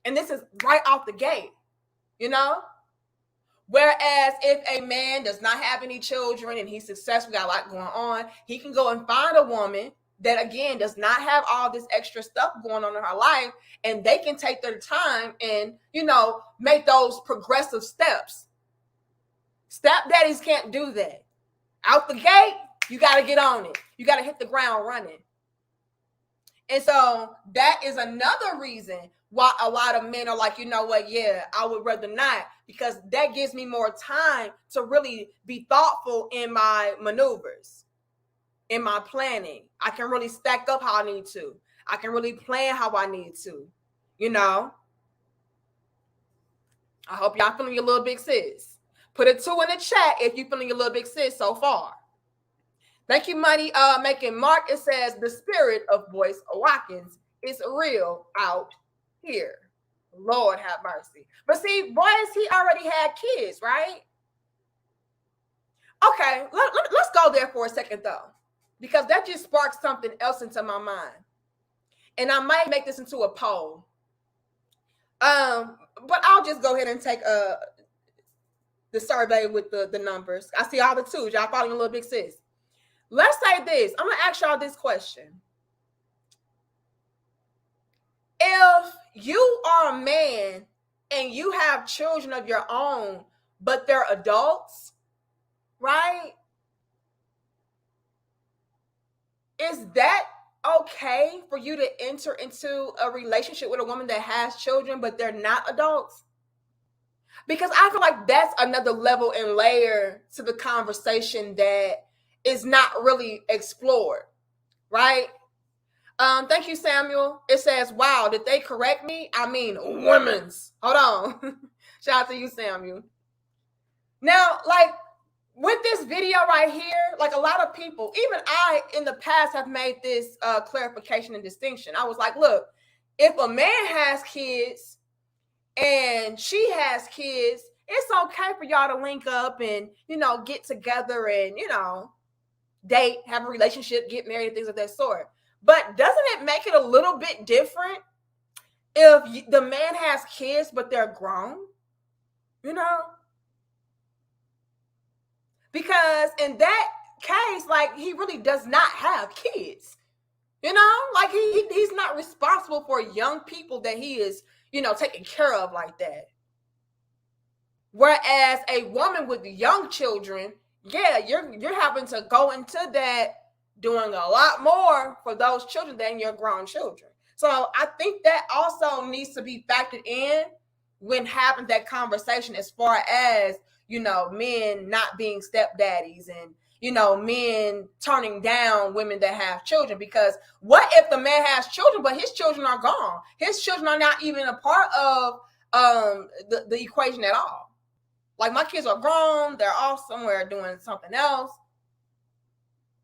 And this is right off the gate, Whereas if a man does not have any children and he's successful, got a lot going on, he can go and find a woman that, again, does not have all this extra stuff going on in her life, and they can take their time and, you know, make those progressive steps. Stepdaddies can't do that. Out the gate, you got to get on it. You got to hit the ground running. And so that is another reason why a lot of men are like, you know what, yeah, I would rather not, because that gives me more time to really be thoughtful in my maneuvers, in my planning. I can really stack up how I need to. I can really plan how I need to, you know. I hope y'all feeling your little big sis. Put a 2 in the chat if you feeling your little big sis so far. Thank you, Money. Making Mark, it says the spirit of Boyce Watkins is real out here. Lord have mercy. But see, Boyce, he already had kids, right? Okay, let's go there for a second, though, because that just sparked something else into my mind. And I might make this into a poll. But I'll just go ahead and take the survey with the numbers. I see all the twos. Y'all following a little big sis. Let's say this. I'm going to ask y'all this question. If you are a man and you have children of your own, but they're adults, right? Is that okay for you to enter into a relationship with a woman that has children, but they're not adults? Because I feel like that's another level and layer to the conversation that is not really explored, right? Thank you, Samuel. It says, wow, did they correct me? I mean, women's. Hold on. Shout out to you, Samuel. Now, like, with this video right here, like, a lot of people, even I in the past have made this clarification and distinction. I was like, look, if a man has kids and she has kids, it's okay for y'all to link up and, you know, get together and, you know, date, have a relationship, get married, and things of that sort. But doesn't it make it a little bit different if the man has kids, but they're grown? You know? Because in that case, like, he really does not have kids. You know? Like, he's not responsible for young people that he is, you know, taking care of like that. Whereas a woman with young children, yeah, you're having to go into that doing a lot more for those children than your grown children. So I think that also needs to be factored in when having that conversation, as far as, you know, men not being stepdaddies and, you know, men turning down women that have children. Because what if the man has children, but his children are gone? His children are not even a part of the equation at all. Like, my kids are grown, they're off somewhere doing something else.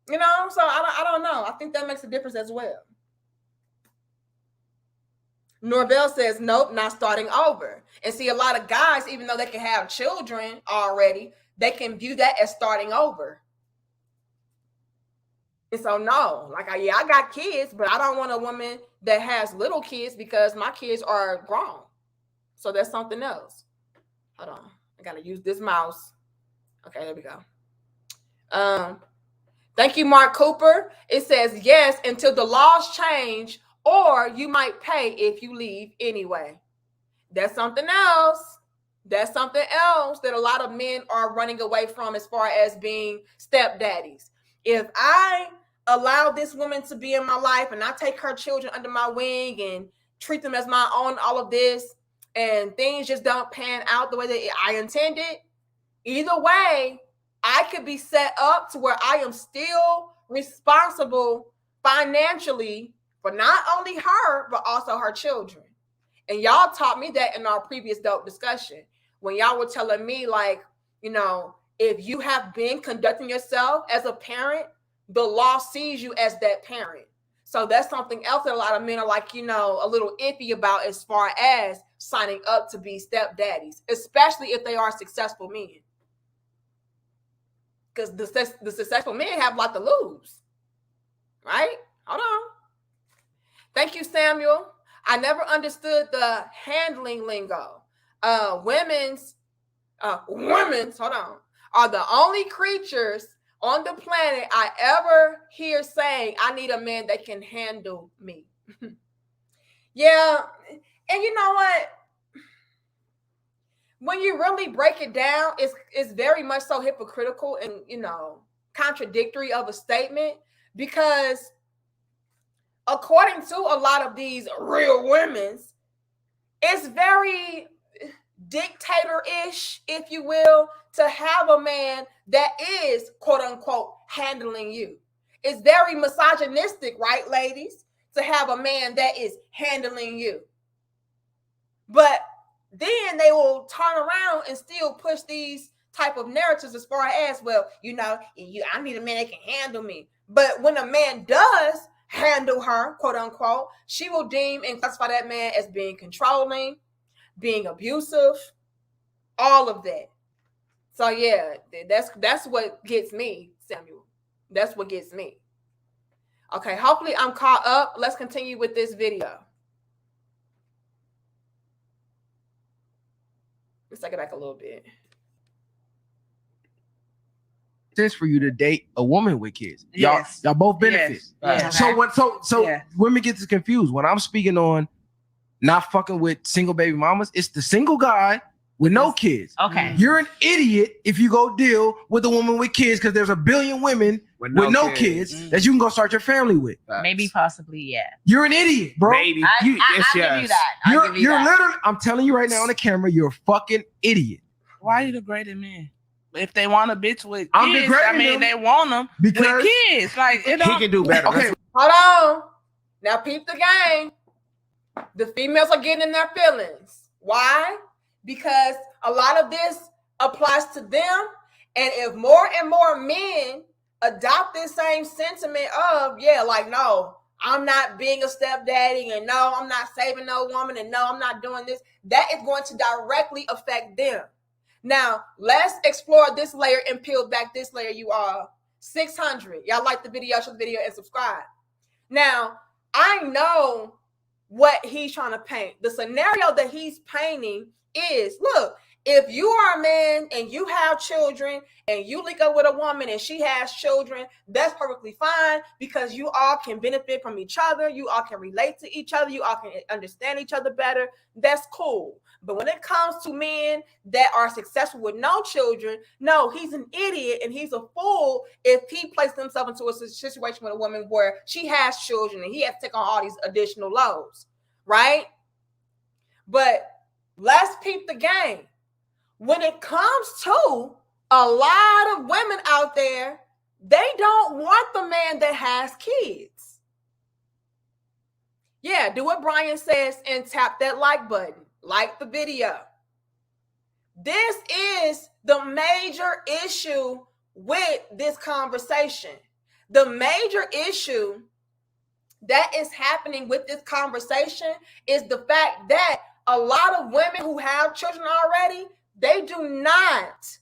You know, so I don't know. I think that makes a difference as well. Norvell says, nope, not starting over. And see, a lot of guys, even though they can have children already, they can view that as starting over. And so, no, like, I got kids, but I don't want a woman that has little kids because my kids are grown. So that's something else. Hold on. I got to use this mouse. Okay, there we go. Thank you, Mark Cooper. It says, yes, until the laws change, or you might pay if you leave anyway. That's something else. That's something else that a lot of men are running away from as far as being stepdaddies. If I allow this woman to be in my life and I take her children under my wing and treat them as my own, all of this, and things just don't pan out the way that I intended, either way, I could be set up to where I am still responsible financially for not only her, but also her children. And y'all taught me that in our previous dope discussion, when y'all were telling me, like, you know, if you have been conducting yourself as a parent, the law sees you as that parent. So that's something else that a lot of men are, like, you know, a little iffy about as far as signing up to be stepdaddies, especially if they are successful men. Because the successful men have a lot to lose, right? Hold on. Thank you, Samuel. I never understood the handling lingo. Women's, hold on, are the only creatures on the planet I ever hear saying, I need a man that can handle me. Yeah. And you know what? When you really break it down, it's very much so hypocritical and, contradictory of a statement, because according to a lot of these real women's, it's very dictator-ish, if you will, to have a man that is, quote unquote, handling you. It's very misogynistic, right, ladies, to have a man that is handling you. But then they will turn around and still push these type of narratives as far as, well, I need a man that can handle me. But when a man does handle her, quote unquote, she will deem and classify that man as being controlling, being abusive, all of that. So yeah, that's what gets me, Samuel. That's what gets me. Okay, hopefully I'm caught up. Let's continue with this video. Let's take it back a little bit. Sense for you to date a woman with kids. Yes. Y'all both benefit. Yes. So Yeah. women get this confused. When I'm speaking on not fucking with single baby mamas, it's the single guy with no kids. Okay. You're an idiot if you go deal with a woman with kids, because there's a billion women with no kids that you can go start your family with. Maybe, possibly, yeah. You're an idiot, bro. Maybe. I'll give you that. You're literally, I'm telling you right now on the camera, you're a fucking idiot. Why are you degrading men? If they want a bitch with kids, I'm degrading them they want them because with kids. Like, He can do better. Okay. Hold on. Now peep the game. The females are getting in their feelings. Why? Because a lot of this applies to them. And if more and more men adopt this same sentiment of, no, I'm not being a stepdaddy, and no, I'm not saving no woman, and no, I'm not doing this, that is going to directly affect them. Now, let's explore this layer and peel back this layer, you all. 600. Y'all like the video, share the video, and subscribe. Now, I know what he's trying to paint. The scenario that he's painting is, look, if you are a man and you have children and you link up with a woman and she has children, that's perfectly fine, because you all can benefit from each other. You all can relate to each other. You all can understand each other better. That's cool. But when it comes to men that are successful with no children, no, he's an idiot and he's a fool if he places himself into a situation with a woman where she has children and he has to take on all these additional loads, right? But let's peep the game. When it comes to a lot of women out there, they don't want the man that has kids. Yeah, do what Brian says and tap that like button. Like the video. This is the major issue with this conversation. The major issue that is happening with this conversation is the fact that a lot of women who have children already, they do not,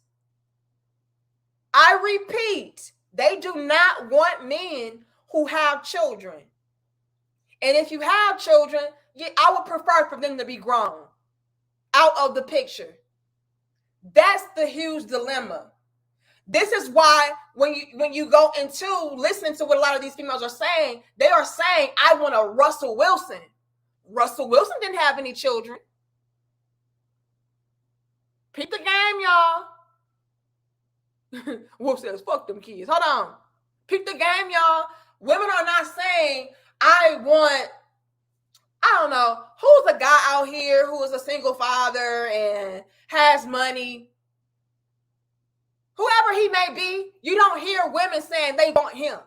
I repeat, they do not want men who have children. And if you have children, I would prefer for them to be grown, out of the picture. That's the huge dilemma. This is why when you go into listening to what a lot of these females are saying, they are saying, I want a Russell Wilson. Russell Wilson didn't have any children. Peep the game, y'all. Wolf says, fuck them kids. Hold on. Peep the game, y'all. Women are not saying, I don't know, who's a guy out here who is a single father and has money. Whoever he may be, you don't hear women saying they want him.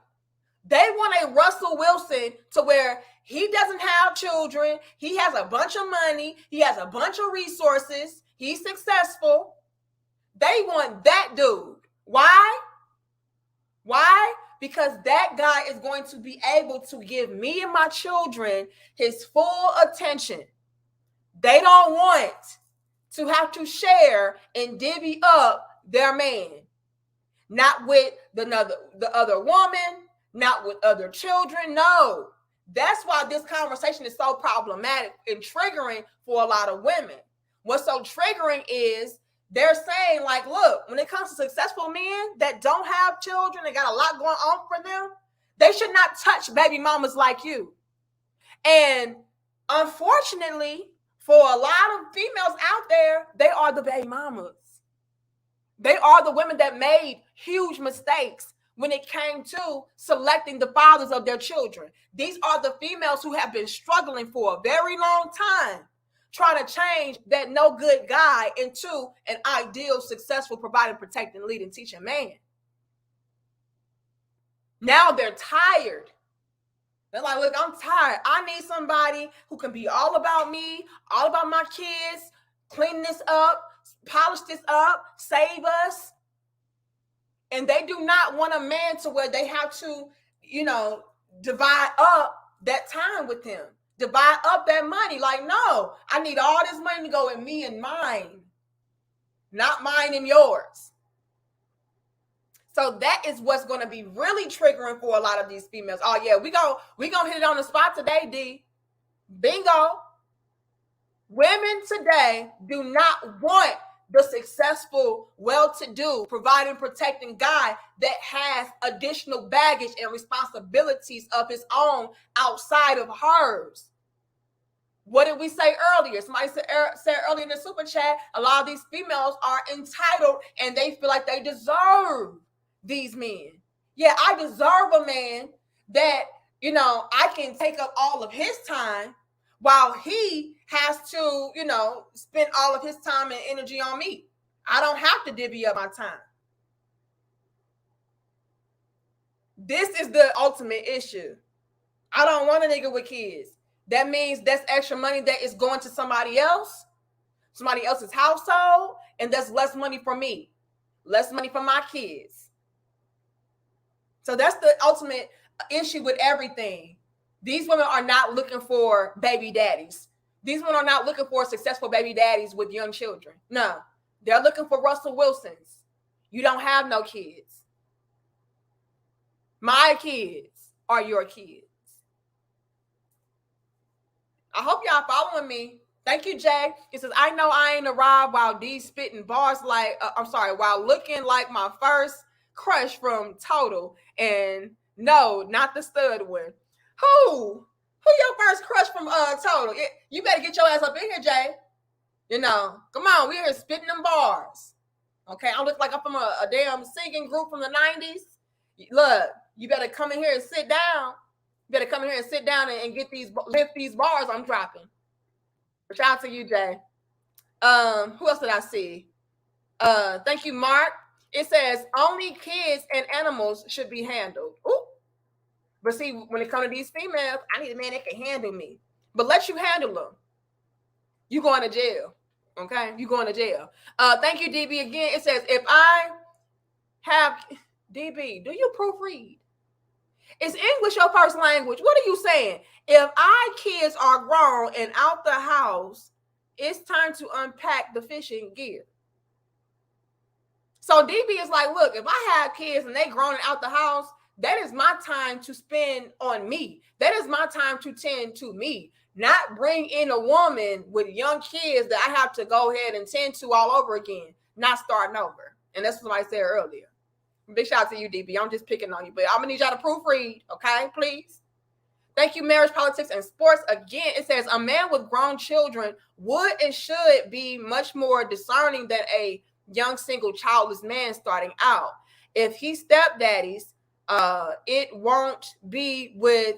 They want a Russell Wilson to where he doesn't have children. He has a bunch of money. He has a bunch of resources. He's successful. They want that dude. Why? Why? Because that guy is going to be able to give me and my children his full attention. They don't want to have to share and divvy up their man. Not with the other woman, not with other children. No. That's why this conversation is so problematic and triggering for a lot of women. What's so triggering is they're saying, like, look, when it comes to successful men that don't have children, they got a lot going on for them, they should not touch baby mamas like you. And unfortunately, for a lot of females out there, they are the baby mamas. They are the women that made huge mistakes when it came to selecting the fathers of their children. These are the females who have been struggling for a very long time, trying to change that no good guy into an ideal, successful, providing, protecting, leading, teaching man. Now they're tired. They're like, look, I'm tired. I need somebody who can be all about me, all about my kids, clean this up, polish this up, save us. And they do not want a man to where they have to, divide up that time with him, divide up that money. Like, no, I need all this money to go in me and mine, not mine and yours. So that is what's going to be really triggering for a lot of these females. Oh yeah, we gonna hit it on the spot today, D. Bingo. Women today do not want the successful, well-to-do, providing, protecting guy that has additional baggage and responsibilities of his own outside of hers. What did we say earlier? Somebody said earlier in the super chat, a lot of these females are entitled and they feel like they deserve these men. Yeah, I deserve a man that, I can take up all of his time while he has to, spend all of his time and energy on me. I don't have to divvy up my time. This is the ultimate issue. I don't want a nigga with kids. That means that's extra money that is going to somebody else's household, and that's less money for me, less money for my kids. So that's the ultimate issue with everything. These women are not looking for baby daddies. These women are not looking for successful baby daddies with young children. No, they're looking for Russell Wilsons. You don't have no kids. My kids are your kids. I hope y'all following me. Thank you, Jay. It says, I know I ain't arrived while D spitting bars while looking like my first crush from Total. And no, not the stud one. Who your first crush from Total? You better get your ass up in here, Jay. Come on, we're here spitting them bars. Okay, I look like I'm from a damn singing group from the 90s. Look, you better come in here and sit down. You better come in here and sit down and lift these bars I'm dropping. Shout out to you, Jay. Who else did I see? Thank you, Mark. It says only kids and animals should be handled. Ooh. But see, when it comes to these females, I need a man that can handle me. But let you handle them, you going to jail. Okay? You going to jail. Thank you, DB. Again, it says, if I have DB, do you proofread? Is English your first language? What are you saying? If our kids are grown and out the house, it's time to unpack the fishing gear. So DB is like, look, if I have kids and they grown and out the house, that is my time to spend on me. That is my time to tend to me, not bring in a woman with young kids that I have to go ahead and tend to all over again, not starting over. And that's what I said earlier. Big shout out to you, DB. I'm just picking on you, but I'm going to need y'all to proofread, okay, please? Thank you, Marriage, Politics, and Sports. Again, it says a man with grown children would and should be much more discerning than a young, single, childless man starting out. If he stepdaddies, it won't be with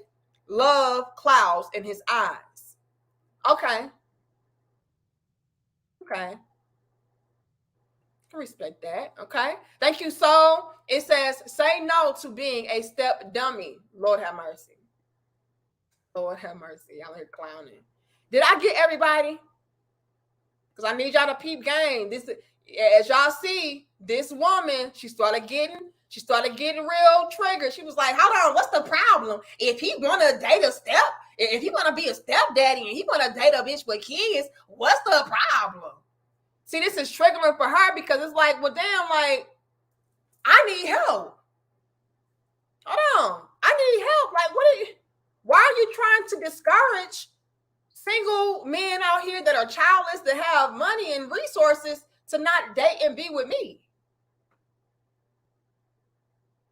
love clouds in his eyes. Okay. I respect that. Okay. Thank you, Soul. It says, say no to being a step dummy. Lord have mercy. Lord have mercy. Y'all here clowning. Did I get everybody? Because I need y'all to peep game. This, as y'all see, this woman, she started getting real triggered. She was like, hold on, what's the problem? If he want to date if he want to be a stepdaddy and he want to date a bitch with kids, what's the problem? See, this is triggering for her because it's like, well, damn, like, I need help. Hold on. I need help. Like, why are you trying to discourage single men out here that are childless, that have money and resources to not date and be with me.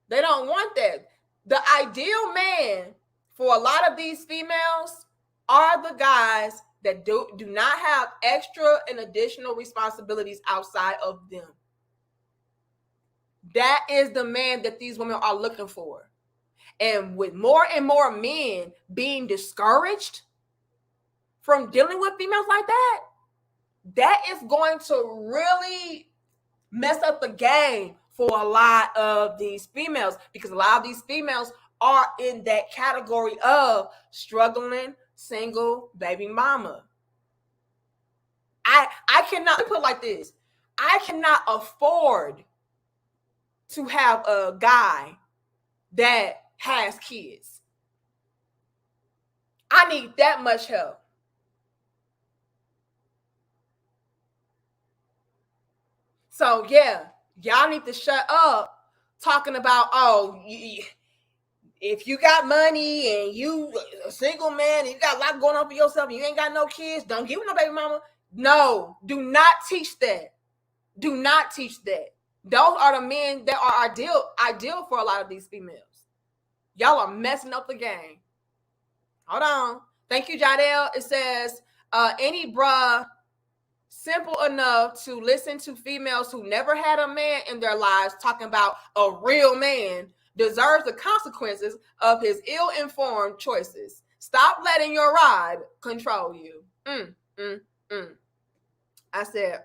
They don't want that. The ideal man for a lot of these females are the guys that do not have extra and additional responsibilities outside of them. That is the man that these women are looking for. And with more and more men being discouraged from dealing with females like that, that is going to really mess up the game for a lot of these females, because a lot of these females are in that category of struggling single baby mama. I cannot put it like this. I cannot afford to have a guy that has kids. I need that much help. So yeah, y'all need to shut up talking about, oh, if you got money and you a single man and you got a lot going on for yourself and you ain't got no kids, don't give no baby mama. No, do not teach that. Do not teach that. Those are the men that are ideal for a lot of these females. Y'all are messing up the game. Hold on. Thank you, Jadelle. It says, any bruh simple enough to listen to females who never had a man in their lives talking about a real man deserves the consequences of his ill-informed choices. Stop letting your ride control you. I said,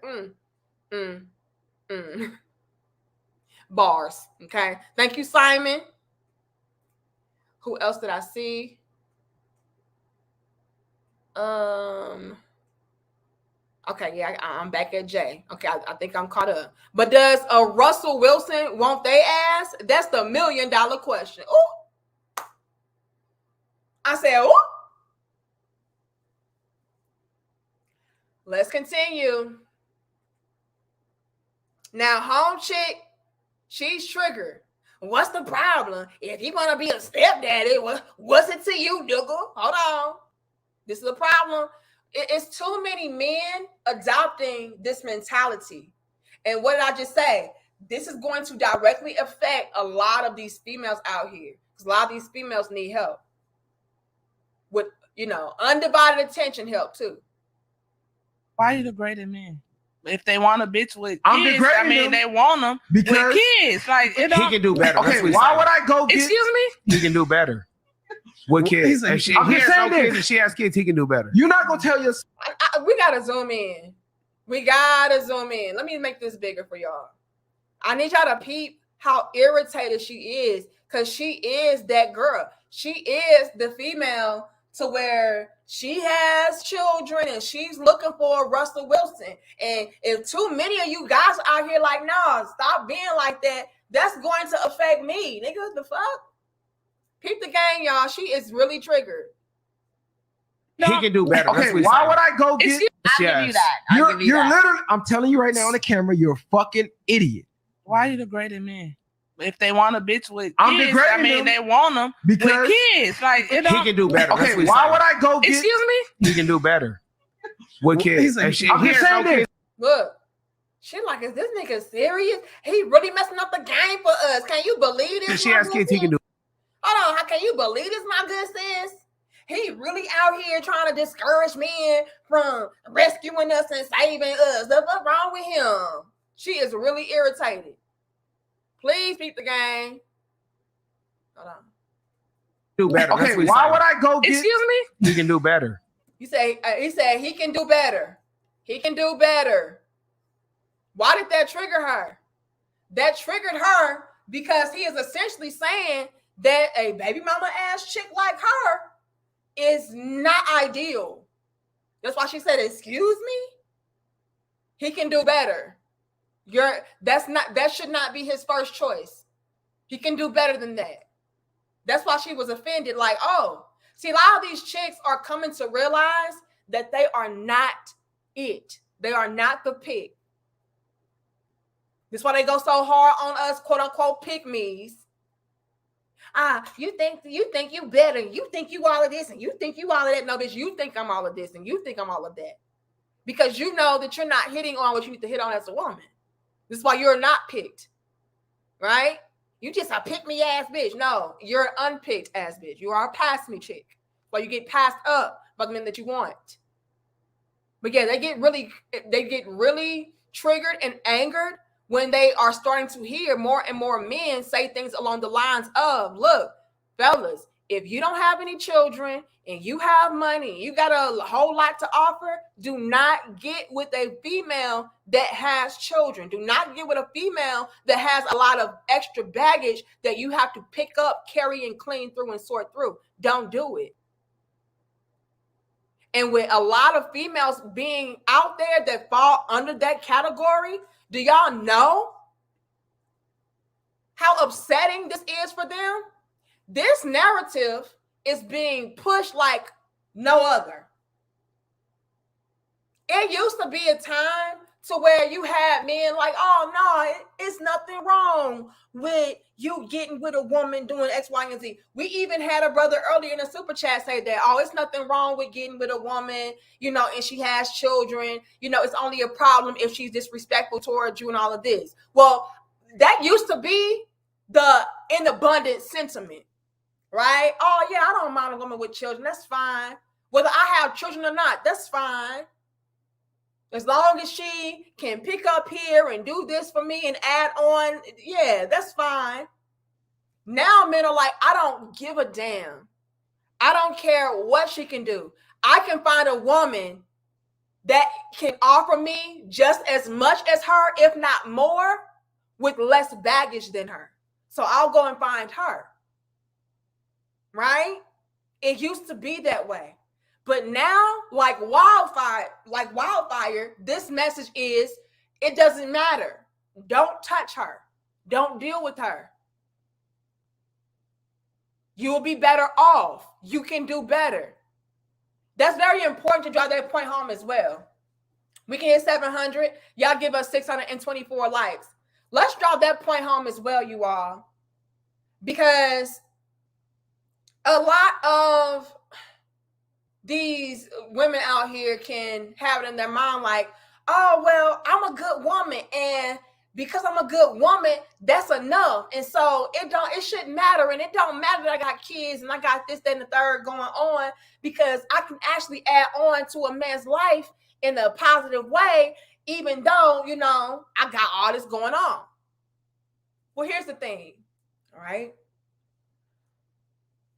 Bars. Okay. Thank you, Simon. Who else did I see? Okay, yeah, I'm back at Jay. Okay, I think I'm caught up. But does Russell Wilson want they ass? That's the $1 million question. Ooh. I said, ooh. Let's continue. Now, home chick, she's triggered. What's the problem? If you want to be a stepdaddy, what's it to you, nigga? Hold on. This is a problem. It's too many men adopting this mentality. And what did I just say? This is going to directly affect a lot of these females out here. Because a lot of these females need help. With, undivided attention help too. Why are you degrading men? If they want a bitch with I'm kids, degrading them they want them because with kids. Like, he can do better. Okay, why would I go get? Excuse me? He can do better with kids. If she I'm just has saying no kids this. and she has kids, he can do better. You're not gonna tell your. We gotta zoom in. We gotta zoom in. Let me make this bigger for y'all. I need y'all to peep how irritated she is, because she is that girl. She is the female to where she has children and she's looking for Russell Wilson. And if too many of you guys out here like, nah, stop being like that, that's going to affect me. Nigga, the fuck? Peep the game, y'all. She is really triggered. He can do better. Okay, why would I go get? I'll give you that. You're literally. I'm telling you right now on the camera, you're a fucking idiot. Why are you degrading men? If they want a bitch with I'm kids, degrading them they want them because with kids. Like, he can do better. Okay, why would I go get? Excuse me? He can do better with kids. I'm just saying this. Look, she like, is this nigga serious? He really messing up the game for us. Can you believe this? If she has kids, he can do. Hold on, how can you believe this, my good sis? He really out here trying to discourage men from rescuing us and saving us. What's wrong with him? She is really irritated. Please beat the game. Hold on. Do better. Okay, why would I go get? Excuse me? He can do better. He said he can do better. He can do better. Why did that trigger her? That triggered her because he is essentially saying that a baby mama ass chick like her is not ideal. That's why she said, excuse me? He can do better. That should not be his first choice. He can do better than that. That's why she was offended. Like, oh, see, a lot of these chicks are coming to realize that they are not it. They are not the pick. That's why they go so hard on us, quote unquote, pick-me's. You think you better. You think you all of this and you think you all of that. No, bitch, you think I'm all of this and you think I'm all of that. because you know that you're not hitting on what you need to hit on as a woman. This is why you're not picked, right? You just a pick me ass bitch. No, you're an unpicked ass bitch. You are a pass me chick. Why you get passed up by the men that you want. But yeah, they get really triggered and angered when they are starting to hear more and more men say things along the lines of, look, fellas, if you don't have any children and you have money, you got a whole lot to offer, do not get with a female that has children. Do not get with a female that has a lot of extra baggage that you have to pick up, carry, and clean through and sort through. Don't do it. And with a lot of females being out there that fall under that category, do y'all know how upsetting this is for them? This narrative is being pushed like no other. It used to be a time to where you had men like, oh no, it's nothing wrong with you getting with a woman doing X, Y, and Z. We even had a brother earlier in the super chat say that, oh, it's nothing wrong with getting with a woman, you know, and she has children. You know, it's only a problem if she's disrespectful towards you and all of this. Well, that used to be the in abundance sentiment, right? Oh yeah, I don't mind a woman with children. That's fine. Whether I have children or not, that's fine. As long as she can pick up here and do this for me and add on, yeah, that's fine. Now men are like, I don't give a damn. I don't care what she can do. I can find a woman that can offer me just as much as her, if not more, with less baggage than her. So I'll go and find her. Right? It used to be that way. But now, like wildfire, this message is, it doesn't matter. Don't touch her. Don't deal with her. You will be better off. You can do better. That's very important to drive that point home as well. We can hit 700. Y'all give us 624 likes. Let's drop that point home as well, you all. Because a lot of these women out here can have it in their mind like, oh, well, I'm a good woman, and because I'm a good woman, that's enough. And so it shouldn't matter. And it don't matter that I got kids and I got this, that, and the third going on, because I can actually add on to a man's life in a positive way, even though, you know, I got all this going on. Well, here's the thing, all right?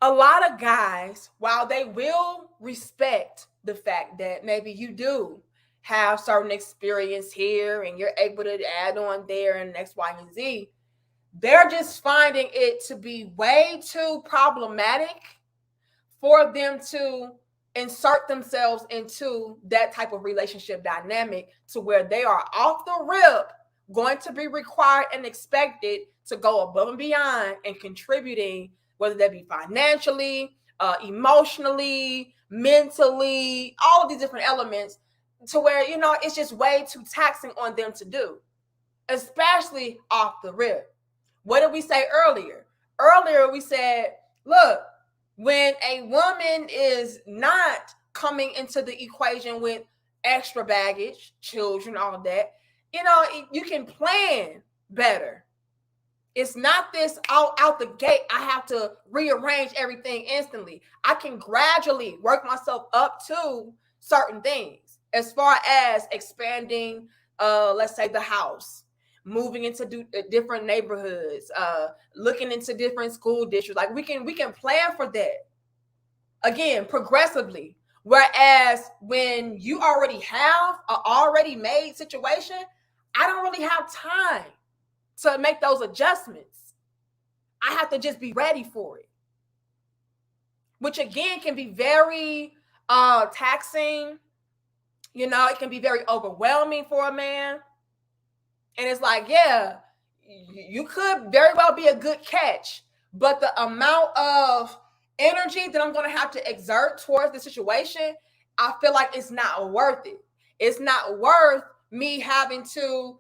A lot of guys, while they will respect the fact that maybe you do have certain experience here and you're able to add on there and X, Y, and Z, they're just finding it to be way too problematic for them to insert themselves into that type of relationship dynamic to where they are off the rip going to be required and expected to go above and beyond and contributing, whether that be financially, emotionally, mentally, all of these different elements, to where, you know, it's just way too taxing on them to do, especially off the rip. What did we say earlier? Earlier, we said, look, when a woman is not coming into the equation with extra baggage, children, all that, you know, you can plan better. It's not this out the gate, I have to rearrange everything instantly. I can gradually work myself up to certain things as far as expanding, let's say, the house, moving into different neighborhoods, looking into different school districts. Like we can plan for that. Again, progressively. Whereas when you already have an already made situation, I don't really have time to make those adjustments. I have to just be ready for it, which again can be very taxing. You know, it can be very overwhelming for a man. And it's like, yeah, you could very well be a good catch, but the amount of energy that I'm going to have to exert towards the situation, I feel like it's not worth it. It's not worth me having to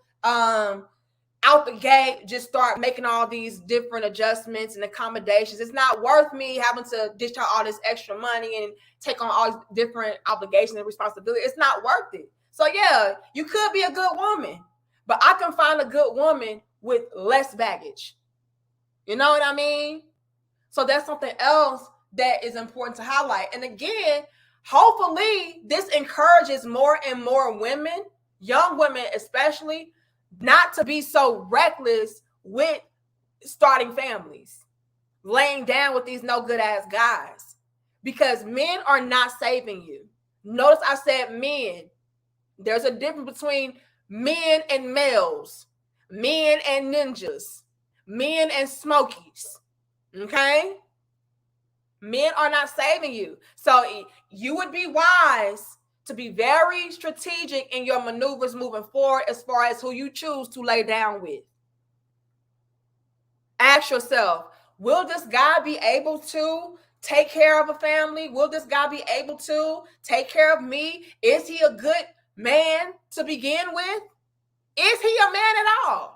out the gate just start making all these different adjustments and accommodations. It's not worth me having to dish out all this extra money and take on all these different obligations and responsibilities. It's not worth it. So yeah, you could be a good woman, but I can find a good woman with less baggage. You know what I mean? So that's something else that is important to highlight. And again, hopefully this encourages more and more women, young women especially, not to be so reckless with starting families, laying down with these no good ass guys, because men are not saving you. Notice I said men. There's a difference between men and males, men and ninjas, men and smokies. Okay? Men are not saving you. So you would be wise to be very strategic in your maneuvers moving forward as far as who you choose to lay down with. Ask yourself, will this guy be able to take care of a family? Will this guy be able to take care of me? Is he a good man to begin with? Is he a man at all?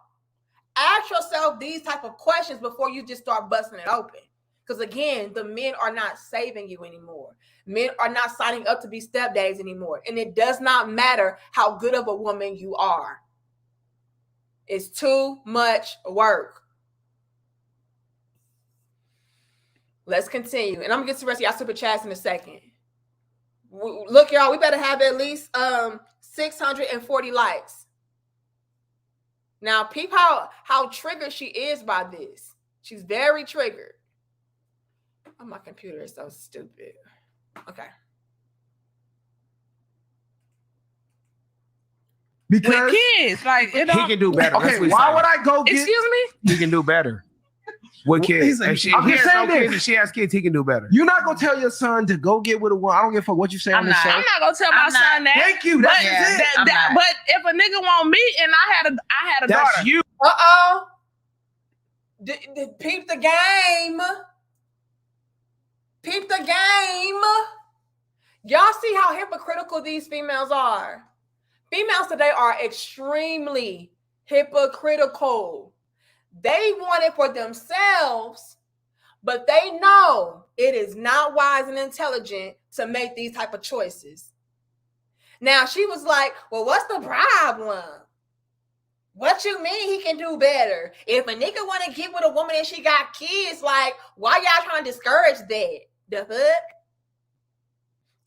Ask yourself these type of questions before you just start busting it open. Because again, the men are not saving you anymore. Men are not signing up to be stepdaddies anymore. And it does not matter how good of a woman you are. It's too much work. Let's continue. And I'm going to get to the rest of y'all super chats in a second. Look, y'all, we better have at least 640 likes. Now, peep how triggered she is by this. She's very triggered. Oh, my computer is so stupid. Okay. Because with kids, like He can do better. okay, why would I go get? Excuse me? He can do better. With kids. Like, If she, I'm he just has saying no this. kids, if she has kids, he can do better. You're not gonna tell your son to go get with a woman. I don't give a fuck what you say on this show. I'm not gonna tell my I'm not. son that. Thank you. That's Yeah. just it. I'm not. But if a nigga want me and I had a That's daughter, you. Peep the game. Peep the game. Y'all see how hypocritical these females are. Females today are extremely hypocritical. They want it for themselves, but they know it is not wise and intelligent to make these type of choices. Now, she was like, well, what's the problem? What you mean he can do better? If a nigga want to get with a woman and she got kids, like, why y'all trying to discourage that? The fuck?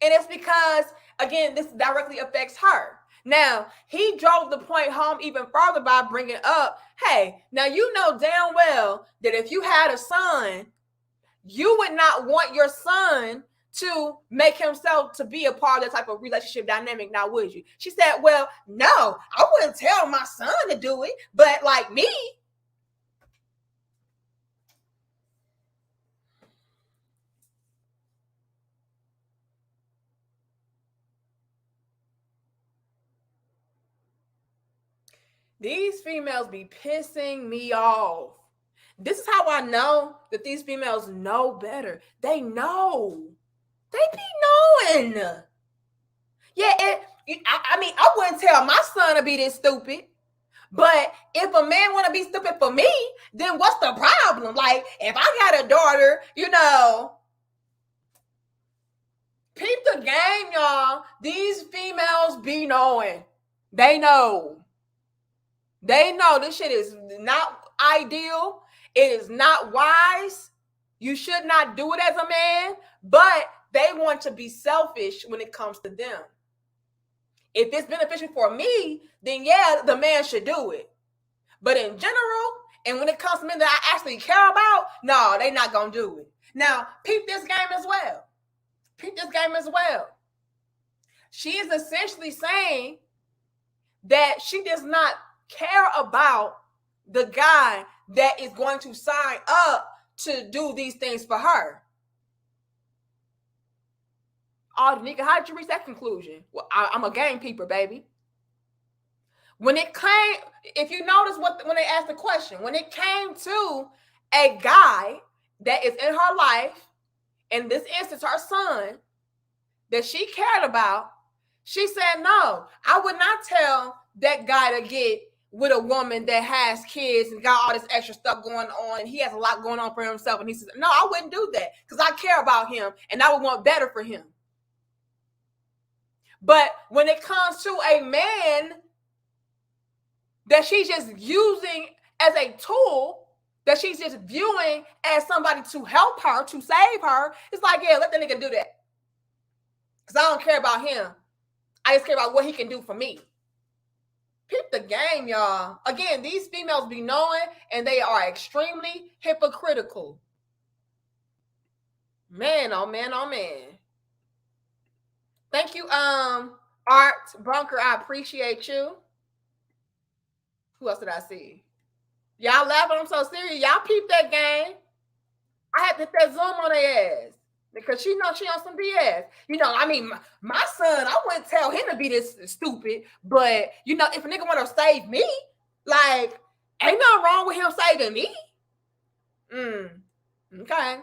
And it's because, again, this directly affects her. Now, he drove the point home even further by bringing up, hey, now you know damn well that if you had a son, you would not want your son to make himself to be a part of that type of relationship dynamic, now would you? She said, well, no, I wouldn't tell my son to do it, but like me. These females be pissing me off. This is how I know that these females know better. They know. They be knowing. Yeah, I mean, I wouldn't tell my son to be this stupid. But if a man want to be stupid for me, then what's the problem? Like, if I got a daughter, you know, peep the game, y'all. These females be knowing. They know. They know this shit is not ideal. It is not wise. You should not do it as a man, but they want to be selfish when it comes to them. If it's beneficial for me, then yeah, the man should do it. But in general, and when it comes to men that I actually care about, no, they're not going to do it. Now, peep this game as well. Peep this game as well. She is essentially saying that she does not care about the guy that is going to sign up to do these things for her. Oh, nigga, how did you reach that conclusion? Well, I'm a game peeper, baby. When it came, if you notice when they asked the question, when it came to a guy that is in her life, in this instance, her son, that she cared about, she said, no, I would not tell that guy to get with a woman that has kids and got all this extra stuff going on, and he has a lot going on for himself. And he says, no, I wouldn't do that because I care about him and I would want better for him. But when it comes to a man that she's just using as a tool, that she's just viewing as somebody to help her, to save her, it's like, yeah, let the nigga do that. Because I don't care about him. I just care about what he can do for me. Peep the game, y'all. Again, these females be knowing, and they are extremely hypocritical. Man, oh man, oh man. Thank you, Art Bunker. I appreciate you. Who else did I see? Y'all laughing? I'm so serious. Y'all peep that game. I had to hit that zoom on their ass because she knows she on some BS. You know, I mean, my son, I wouldn't tell him to be this stupid, but you know, if a nigga want to save me, like, ain't nothing wrong with him saving me. Okay.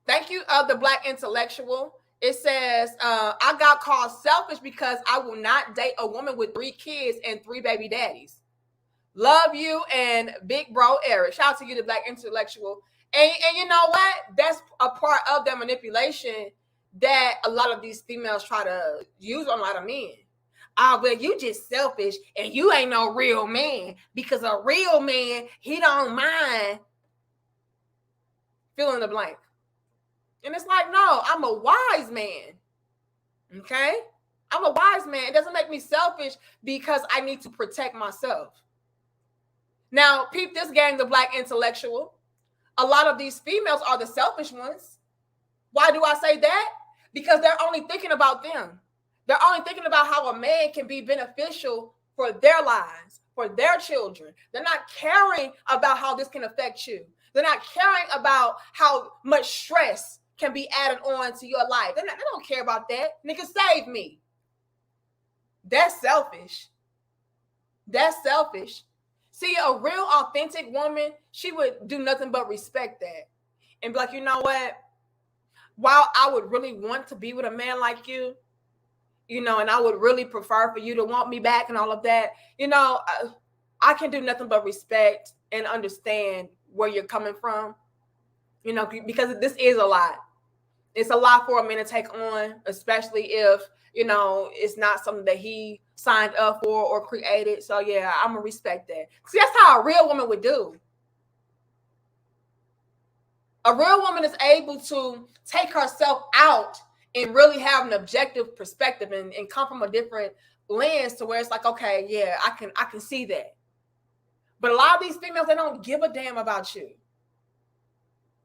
Thank you, the Black Intellectual. It says, I got called selfish because I will not date a woman with 3 kids and 3 baby daddies. Love you and big bro Eric. Shout out to you, the Black Intellectual. And you know what? That's a part of that manipulation that a lot of these females try to use on a lot of men. Well, you just selfish and you ain't no real man, because a real man, he don't mind fill in the blank. And it's like, no, I'm a wise man. Okay? I'm a wise man. It doesn't make me selfish because I need to protect myself. Now, peep this gang, the Black Intellectual. A lot of these females are the selfish ones. Why do I say that? Because they're only thinking about them. They're only thinking about how a man can be beneficial for their lives, for their children. They're not caring about how this can affect you. They're not caring about how much stress can be added on to your life. They don't care about that. Nigga, save me. That's selfish. That's selfish. See, a real authentic woman, she would do nothing but respect that. And be like, you know what? While I would really want to be with a man like you, you know, and I would really prefer for you to want me back and all of that, you know, I can do nothing but respect and understand where you're coming from, you know, because this is a lot. It's a lot for a man to take on, especially if, you know, it's not something that he signed up for or created. So yeah, I'm gonna respect that. See, that's how a real woman would do. A real woman is able to take herself out and really have an objective perspective and come from a different lens to where it's like, okay, yeah, I can see that. But a lot of these females, they don't give a damn about you.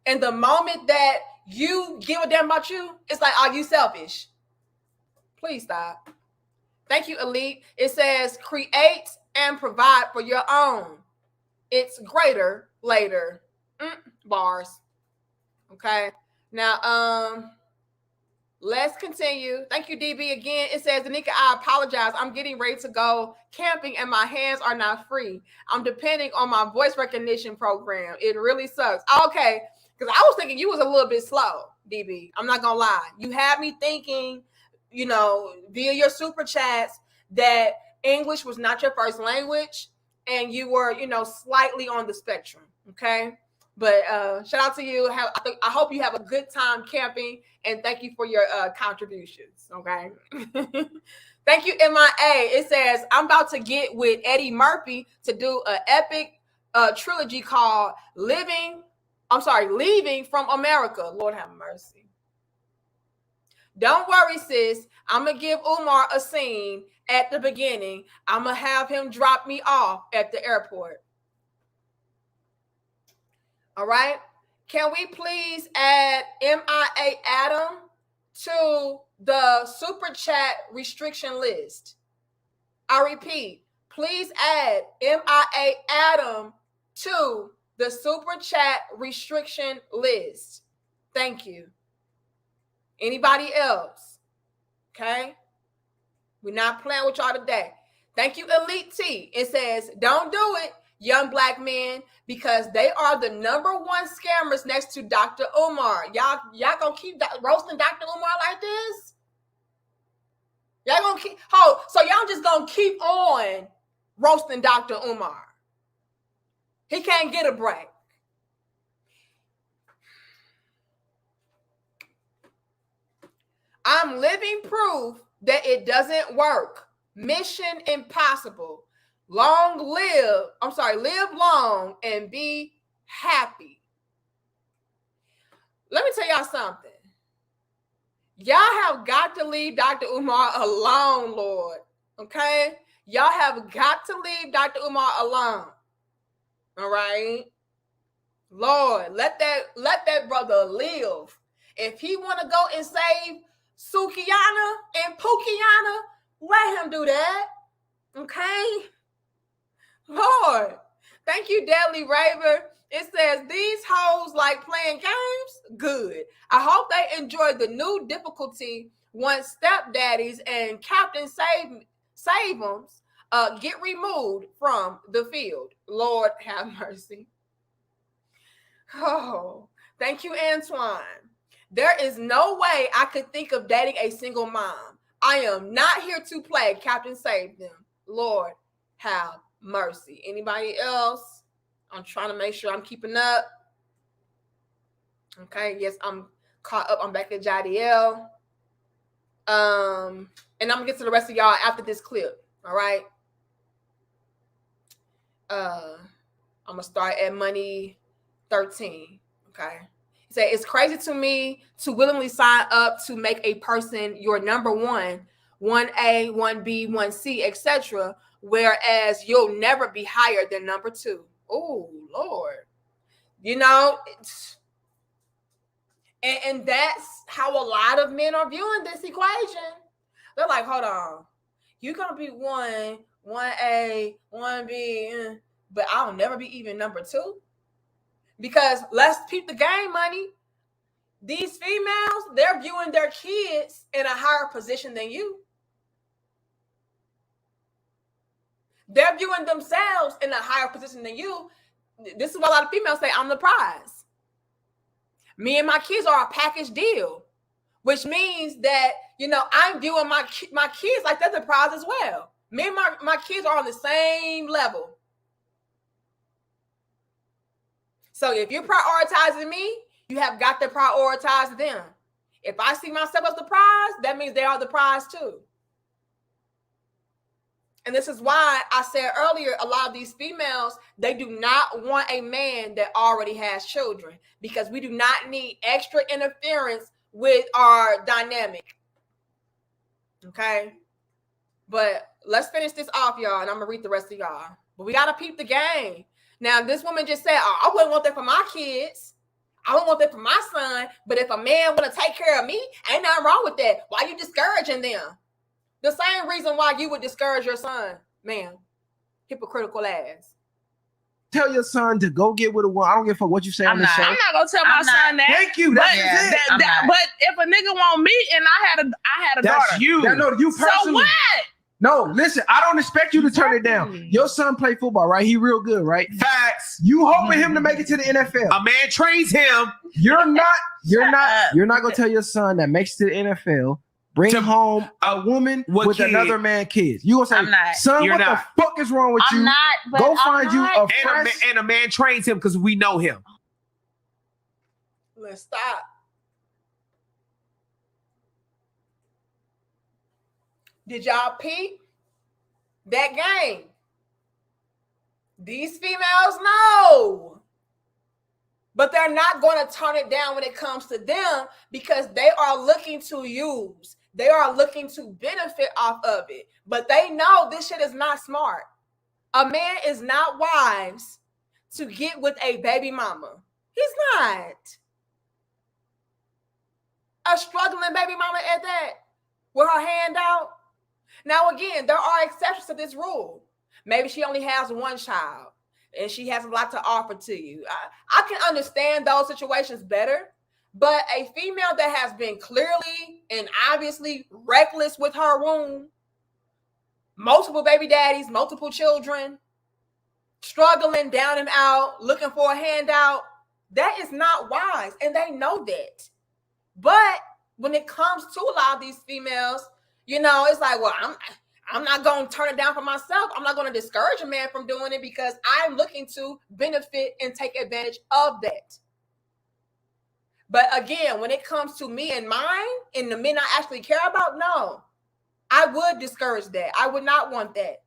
And the moment that you give a damn about you, it's like, are you selfish? Please stop. Thank you, Elite. It says, create and provide for your own. It's greater later. Bars. Okay. Now, let's continue. Thank you, DB. Again, it says, Danica, I apologize. I'm getting ready to go camping and my hands are not free. I'm depending on my voice recognition program. It really sucks. Okay. Because I was thinking you was a little bit slow, DB. I'm not going to lie. You had me thinking, you know, via your super chats that English was not your first language and you were, you know, slightly on the spectrum. Okay. But shout out to you. I hope you have a good time camping, and thank you for your contributions. Okay. Thank you, MIA. It says, I'm about to get with Eddie Murphy to do an epic trilogy called Leaving from America. Lord have mercy. Don't worry, sis. I'm going to give Umar a scene at the beginning. I'm going to have him drop me off at the airport. All right. Can we please add MIA Adam to the super chat restriction list? I repeat, please add MIA Adam to the super chat restriction list. Thank you. Anybody else? Okay. We're not playing with y'all today. Thank you, Elite T. It says, don't do it, young black men, because they are the #1 scammers next to Dr. Umar. Y'all gonna keep roasting Dr. Umar like this? Y'all gonna keep, so y'all just gonna keep on roasting Dr. Umar. He can't get a break. I'm living proof that it doesn't work. Mission impossible. Live long and be happy. Let me tell y'all something. Y'all have got to leave Dr. Umar alone, Lord. Okay? Y'all have got to leave Dr. Umar alone. All right? Lord, let that brother live. If he want to go and save Sukiana and Pukiana, let him do that. Okay? Lord, thank you, Deadly Raver. It says, these hoes like playing games? Good. I hope they enjoy the new difficulty once stepdaddies and Captain Save-ems get removed from the field. Lord have mercy. Oh, thank you, Antoine. There is no way I could think of dating a single mom. I am not here to play Captain Save Them. Lord have mercy. Anybody else? I'm trying to make sure I'm keeping up. Okay, yes, I'm caught up. I'm back at Jadiel. And I'm gonna get to the rest of y'all after this clip. All right. I'm gonna start at money 13. Okay. He said, it's crazy to me to willingly sign up to make a person your number one, 1A, 1B, 1C, etc., whereas you'll never be higher than number 2. Oh, Lord. You know, and that's how a lot of men are viewing this equation. They're like, hold on. You're going to be 1A, 1B, but I'll never be even number 2. Because let's peep the game, money. These females, they're viewing their kids in a higher position than you. They're viewing themselves in a higher position than you. This is what a lot of females say, I'm the prize. Me and my kids are a package deal, which means that, you know, I'm viewing my kids like they're the prize as well. Me and my kids are on the same level. So if you're prioritizing me, you have got to prioritize them. If I see myself as the prize, that means they are the prize too. And this is why I said earlier, a lot of these females, they do not want a man that already has children, because we do not need extra interference with our dynamic. Okay? But let's finish this off, y'all, and I'm going to read the rest of y'all. But we got to peep the game. Now, this woman just said, oh, I wouldn't want that for my kids. I don't want that for my son. But if a man want to take care of me, ain't nothing wrong with that. Why are you discouraging them? The same reason why you would discourage your son, ma'am. Hypocritical ass. Tell your son to go get with a woman. I don't give a fuck what you say on the show. I'm not gonna tell my son that. Thank you. That's it. But if a nigga want me and I had a daughter, that's you. No, you personally. So what? No, listen, I don't expect you to turn it down. Your son play football, right? He real good, right? Facts. You hoping him to make it to the NFL. A man trains him. You're not gonna tell your son that makes it to the NFL, bring home a woman with kid? Another man kids. You gonna say, son, what the fuck is wrong with you? I'm not, but go find you a friend. And a man trains him because we know him. Let's stop. Did y'all peep that game? These females know. But they're not going to turn it down when it comes to them, because they are looking to use. They are looking to benefit off of it. But they know this shit is not smart. A man is not wise to get with a baby mama. He's not. A struggling baby mama at that, with her hand out. Now, again, there are exceptions to this rule. Maybe she only has one child and she has a lot to offer to you. I can understand those situations better, but a female that has been clearly and obviously reckless with her womb, multiple baby daddies, multiple children, struggling down and out, looking for a handout, that is not wise, and they know that. But when it comes to a lot of these females, you know, it's like, well, I'm not going to turn it down for myself. I'm not going to discourage a man from doing it because I'm looking to benefit and take advantage of that. But again, when it comes to me and mine and the men I actually care about, no. I would discourage that. I would not want that.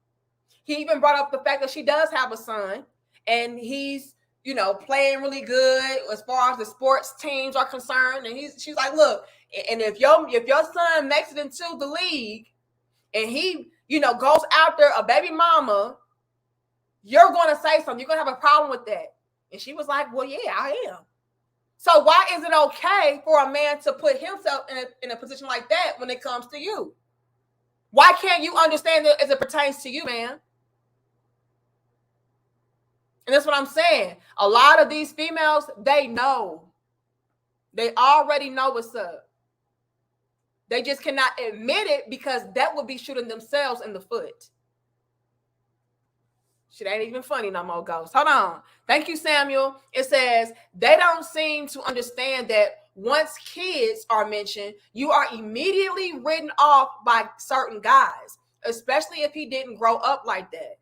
He even brought up the fact that she does have a son, and he's, you know, playing really good as far as the sports teams are concerned. And she's like, look, and if your son makes it into the league and he, you know, goes after a baby mama, you're going to say something. You're going to have a problem with that. And she was like, well, yeah, I am. So why is it okay for a man to put himself in a position like that when it comes to you? Why can't you understand it as it pertains to you, man? And that's what I'm saying. A lot of these females, they know. They already know what's up. They just cannot admit it because that would be shooting themselves in the foot. Shit ain't even funny no more, Ghost. Hold on. Thank you, Samuel. It says, they don't seem to understand that once kids are mentioned, you are immediately written off by certain guys, especially if he didn't grow up like that.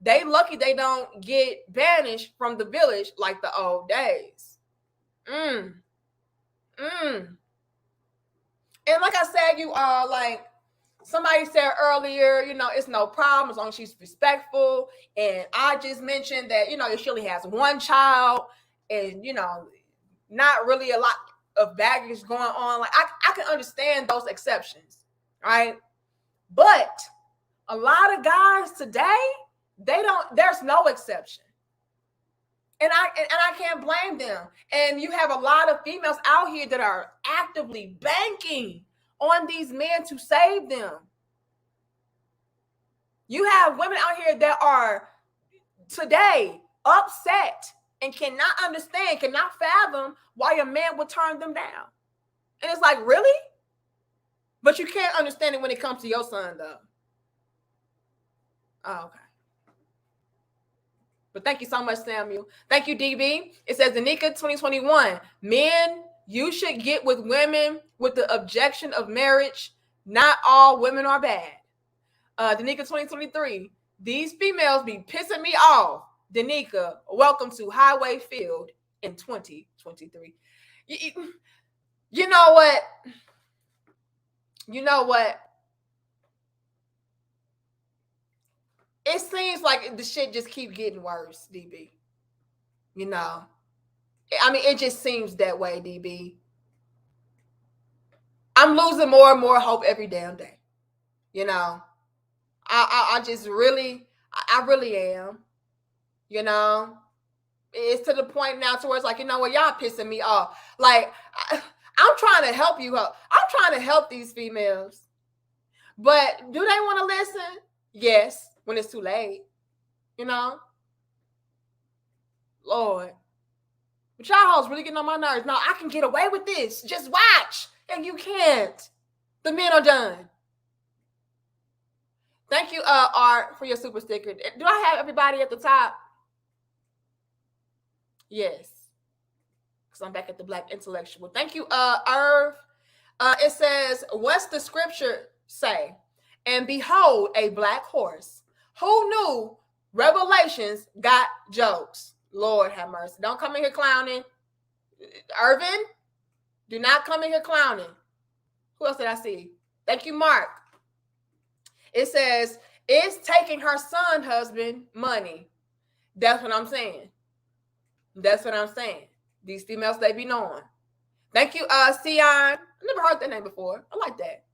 They lucky they don't get banished from the village like the old days. And like I said, you are like, somebody said earlier, you know, it's no problem as long as she's respectful. And I just mentioned that, you know, if she only has one child and, you know, not really a lot of baggage going on, like I can understand those exceptions, right? But a lot of guys today, there's no exception. And I can't blame them. And you have a lot of females out here that are actively banking on these men to save them. You have women out here that are today upset and cannot understand, cannot fathom why a man would turn them down. And it's like, really? But you can't understand it when it comes to your son, though. Oh, okay. But thank you so much, Samuel. Thank you, DB. It says, Danica 2021, men, you should get with women with the objection of marriage. Not all women are bad. Danica 2023, these females be pissing me off. Danica, welcome to Highway Field in 2023. You know what? You know what? It seems like the shit just keep getting worse, DB. You know? I mean, it just seems that way, DB. I'm losing more and more hope every damn day. You know? I just really, I really am. You know? It's to the point now to where it's like, you know what? Y'all pissing me off. Like, I'm trying to help you. I'm trying to help these females. But do they want to listen? Yes. When it's too late, you know? Lord. But y'all hoes really getting on my nerves. No, I can get away with this. Just watch. And you can't. The men are done. Thank you, Art, for your super sticker. Do I have everybody at the top? Yes. Because I'm back at the Black Intellectual. Thank you, Irv. It says, what's the scripture say? And behold, a black horse. Who knew Revelations got jokes? Lord have mercy. Don't come in here clowning. Irvin, do not come in here clowning. Who else did I see? Thank you, Mark. It says, it's taking her son husband money. That's what I'm saying. That's what I'm saying. These females, they be knowing. Thank you, Sion. I never heard that name before. I like that.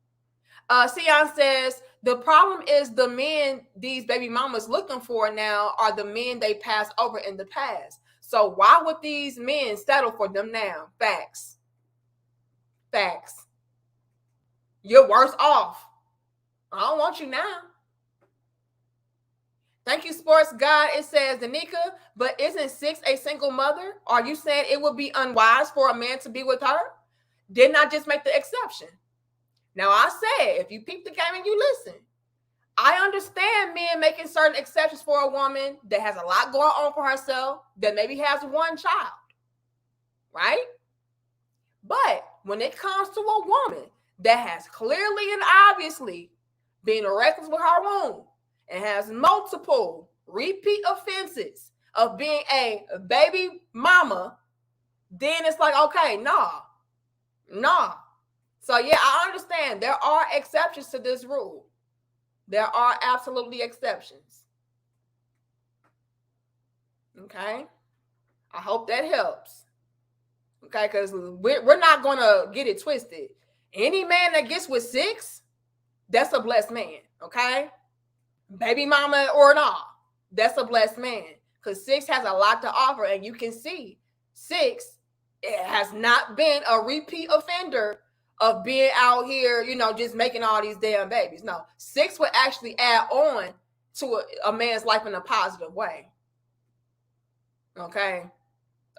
Sion says, the problem is the men these baby mamas looking for now are the men they passed over in the past. So why would these men settle for them now? Facts. Facts. You're worse off. I don't want you now. Thank you, Sports God. It says, Danica, but isn't 6 a single mother? Are you saying it would be unwise for a man to be with her? Didn't I just make the exception? Now, I said, if you peep the game and you listen, I understand men making certain exceptions for a woman that has a lot going on for herself, that maybe has one child, right? But when it comes to a woman that has clearly and obviously been reckless with her womb and has multiple repeat offenses of being a baby mama, then it's like, okay, nah. So yeah, I understand there are exceptions to this rule. There are absolutely exceptions. Okay. I hope that helps. Okay, because we're not going to get it twisted. Any man that gets with 6, that's a blessed man. Okay. Baby mama or not, that's a blessed man. Because 6 has a lot to offer. And you can see 6, it has not been a repeat offender of being out here, just making all these damn babies. No, 6 would actually add on to a man's life in a positive way. Okay.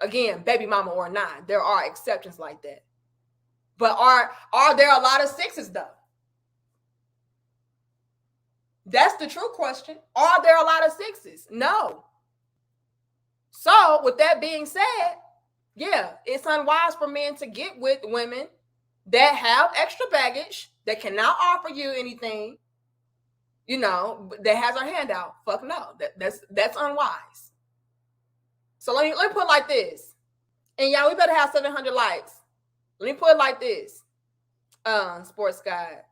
Again, baby mama or not, there are exceptions like that. But are there a lot of 6s though? That's the true question. Are there a lot of 6s? No. So with that being said, yeah, it's unwise for men to get with women that have extra baggage, that cannot offer you anything, that has her hand out. Fuck no. That's unwise. So let me put it like this. And y'all, we better have 700 likes. Let me put it like this. Sports guide.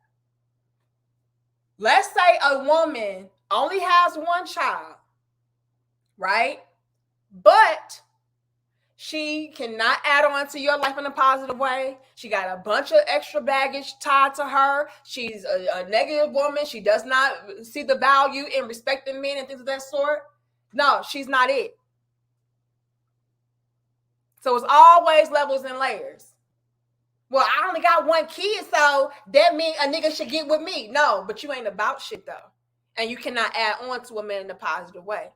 Let's say a woman only has one child, right? But she cannot add on to your life in a positive way. She got a bunch of extra baggage tied to her. She's a negative woman. She does not see the value in respecting men and things of that sort. No, she's not it. So it's always levels and layers. Well, I only got one kid, so that means a nigga should get with me. No, but you ain't about shit though. And you cannot add on to a man in a positive way.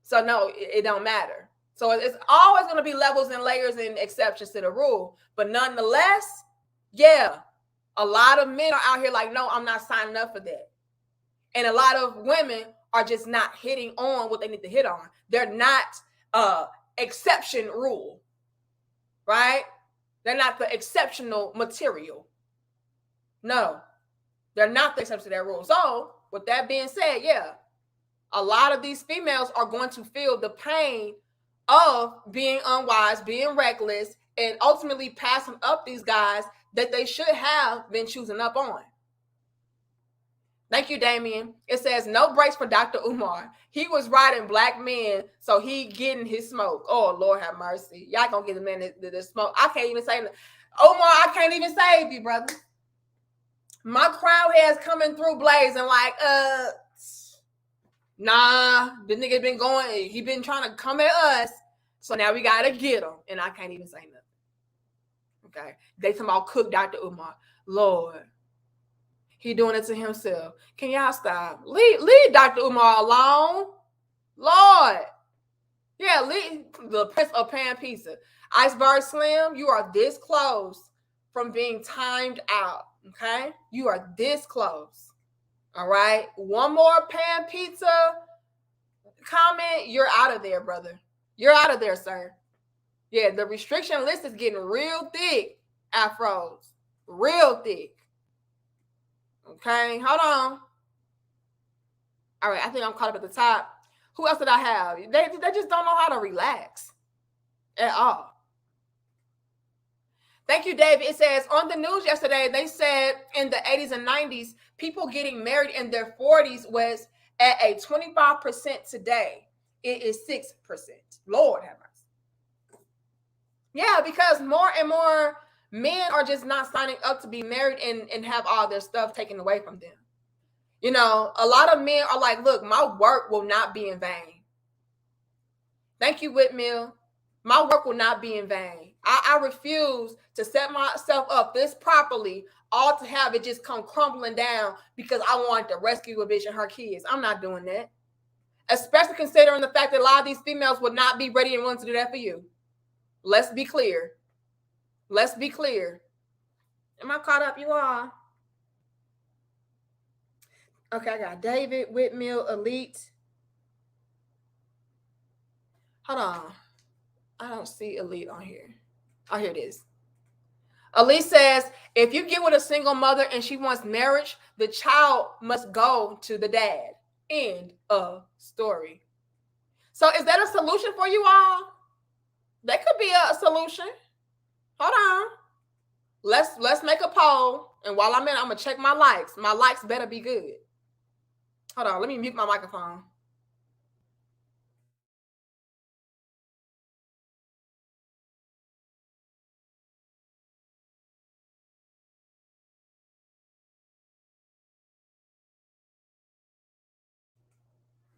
So no, it don't matter. So it's always going to be levels and layers and exceptions to the rule. But nonetheless, yeah, a lot of men are out here like, no, I'm not signing up for that. And a lot of women are just not hitting on what they need to hit on. They're not exception rule, right? They're not the exceptional material. No, they're not the exception to that rule. So with that being said, yeah, a lot of these females are going to feel the pain of being unwise, being reckless, and ultimately passing up these guys that they should have been choosing up on. Thank you, Damien. It says, no breaks for Dr. Umar. He was riding black men, so he getting his smoke. Oh, Lord have mercy. Y'all gonna get the man the smoke. I can't even say, Omar, I can't even save you, brother. My crowd has coming through blazing like, nah, the nigga been going, he been trying to come at us, so now we gotta get him. And I can't even say nothing. Okay. They talking about cook Dr. Umar. Lord. He doing it to himself. Can y'all stop? Leave Dr. Umar alone. Lord. Yeah, leave the Prince of Pan Pizza. Iceberg Slim, you are this close from being timed out. Okay? You are this close. All right? One more Pan Pizza comment, you're out of there, brother. You're out of there, sir. Yeah, the restriction list is getting real thick, afros. Real thick. Okay, hold on. All right, I think I'm caught up at the top. Who else did I have? They just don't know how to relax at all. Thank you, David. It says, on the news yesterday, they said in the 80s and 90s, people getting married in their 40s was at a 25% today. It is 6%. Lord have mercy. Yeah, because more and more men are just not signing up to be married and have all their stuff taken away from them. You know, a lot of men are like, look, my work will not be in vain. Thank you, Whitmill. My work will not be in vain. I refuse to set myself up this properly, all to have it just come crumbling down because I wanted to rescue a bitch and her kids. I'm not doing that. Especially considering the fact that a lot of these females would not be ready and willing to do that for you. Let's be clear. Let's be clear. Am I caught up? You are. Okay, I got David, Whitmill, Elite. Hold on. I don't see Elite on here. Oh, here it is. Elite says, if you get with a single mother and she wants marriage, the child must go to the dad. End of story. So is that a solution for you all? That could be a solution. Hold on. Let's make a poll, and while I'm gonna check my likes. My likes better be good. Hold on, let me mute my microphone.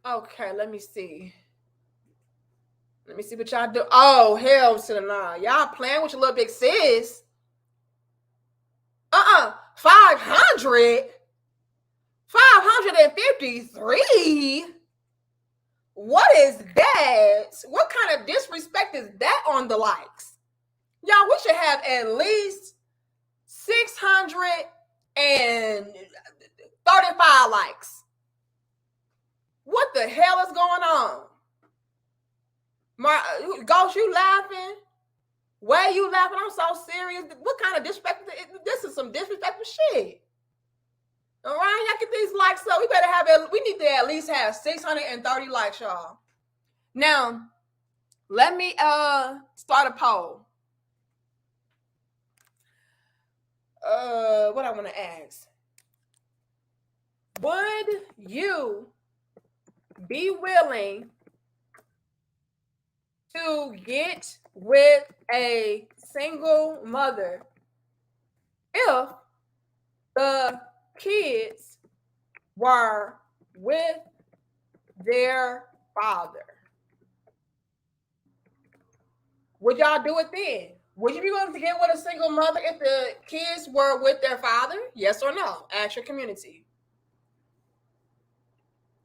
Okay, let me see. Let me see what y'all do. Oh, hell to the nah. Y'all playing with your little big sis. 500? 553? What is that? What kind of disrespect is that on the likes? Y'all, we should have at least 635 likes. What the hell is going on? Ghost, you laughing? Why you laughing? I'm so serious. What kind of disrespect? This is some disrespectful shit. All right, y'all get these likes up. We need to at least have 630 likes, y'all. Now, let me start a poll. What I want to ask. Would you be willing to get with a single mother if the kids were with their father? Would y'all do it then? Would you be willing to get with a single mother if the kids were with their father? Yes or no? Ask your community.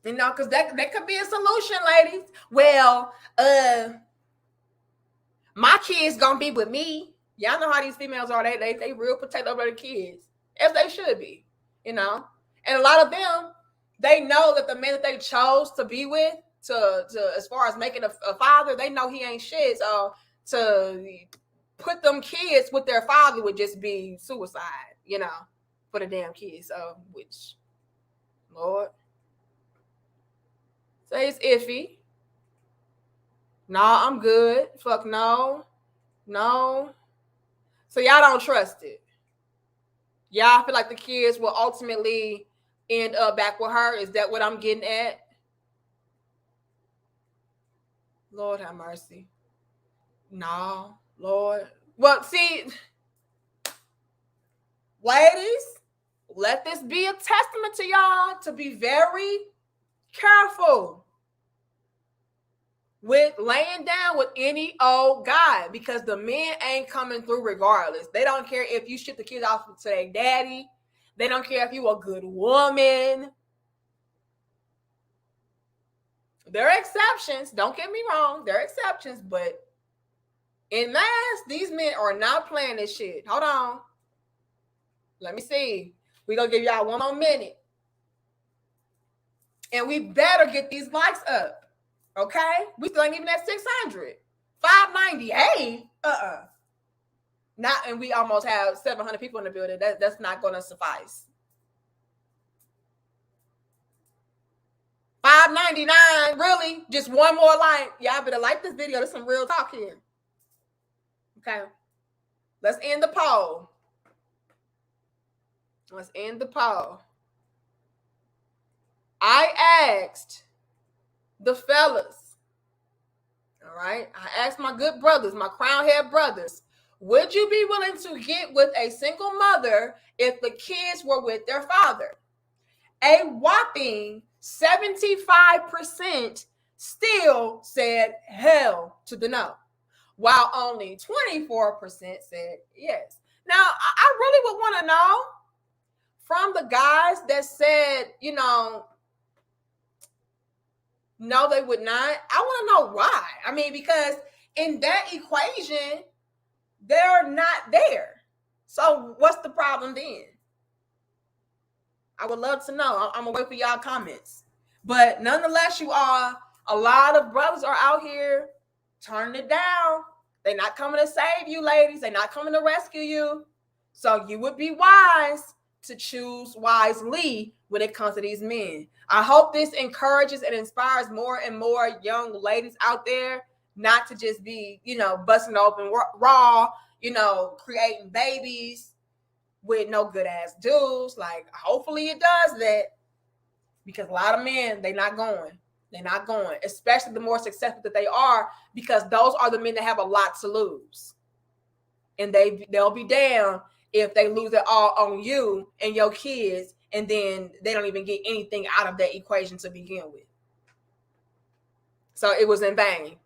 You know, because that could be a solution, ladies. Well, my kids gonna be with me. Y'all know how these females are. They real protective of their kids, as they should be. You know, and a lot of them, they know that the man that they chose to be with, to as far as making a father, they know he ain't shit. So to put them kids with their father would just be suicide, you know, for the damn kids. So, which, Lord, say it's iffy. Nah, I'm good. Fuck no. So y'all don't trust it. Y'all feel like the kids will ultimately end up back with her. Is that what I'm getting at? Lord have mercy. No, Lord. Well, see, ladies, let this be a testament to y'all to be very careful with laying down with any old guy, because the men ain't coming through regardless. They don't care if you ship the kids off to their daddy. They don't care if you a good woman. There are exceptions. Don't get me wrong. There are exceptions, but in mass, these men are not playing this shit. Hold on. Let me see. We're going to give y'all one more minute. And we better get these likes up. Okay? We still ain't even at 600. 598? Not, and we almost have 700 people in the building. That's not going to suffice. 599, really? Just one more like? Y'all better like this video. There's some real talk here. Okay. Let's end the poll. Let's end the poll. I asked the fellas, all right? I asked my good brothers, my crown head brothers, would you be willing to get with a single mother if the kids were with their father? A whopping 75% still said hell to the no, while only 24% said yes. Now, I really would want to know from the guys that said, you know, no, they would not. I want to know why. I mean, because in that equation, they're not there. So what's the problem then? I would love to know. I'm going to wait for y'all comments. But nonetheless, you all, a lot of brothers are out here turning it down. They're not coming to save you, ladies. They're not coming to rescue you. So you would be wise to choose wisely when it comes to these men. I hope this encourages and inspires more and more young ladies out there not to just be, you know, busting open raw creating babies with no good ass dudes. Like, hopefully it does that, because a lot of men, they're not going, especially the more successful that they are, because those are the men that have a lot to lose, and they'll be damned if they lose it all on you and your kids, and then they don't even get anything out of that equation to begin with. So it was in vain.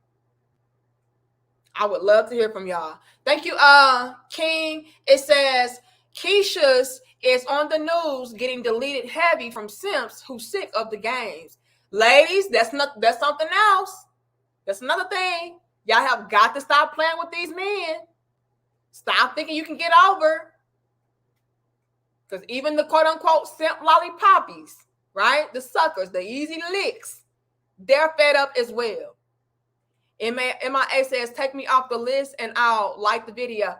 I would love to hear from y'all. Thank you, King. It says Keisha's is on the news getting deleted heavy from simps who sick of the games. Ladies, that's something else. That's another thing. Y'all have got to stop playing with these men. Stop thinking you can get over. Because even the quote unquote simp lollipoppies, right? The suckers, the easy licks, they're fed up as well. MIA says, take me off the list and I'll like the video.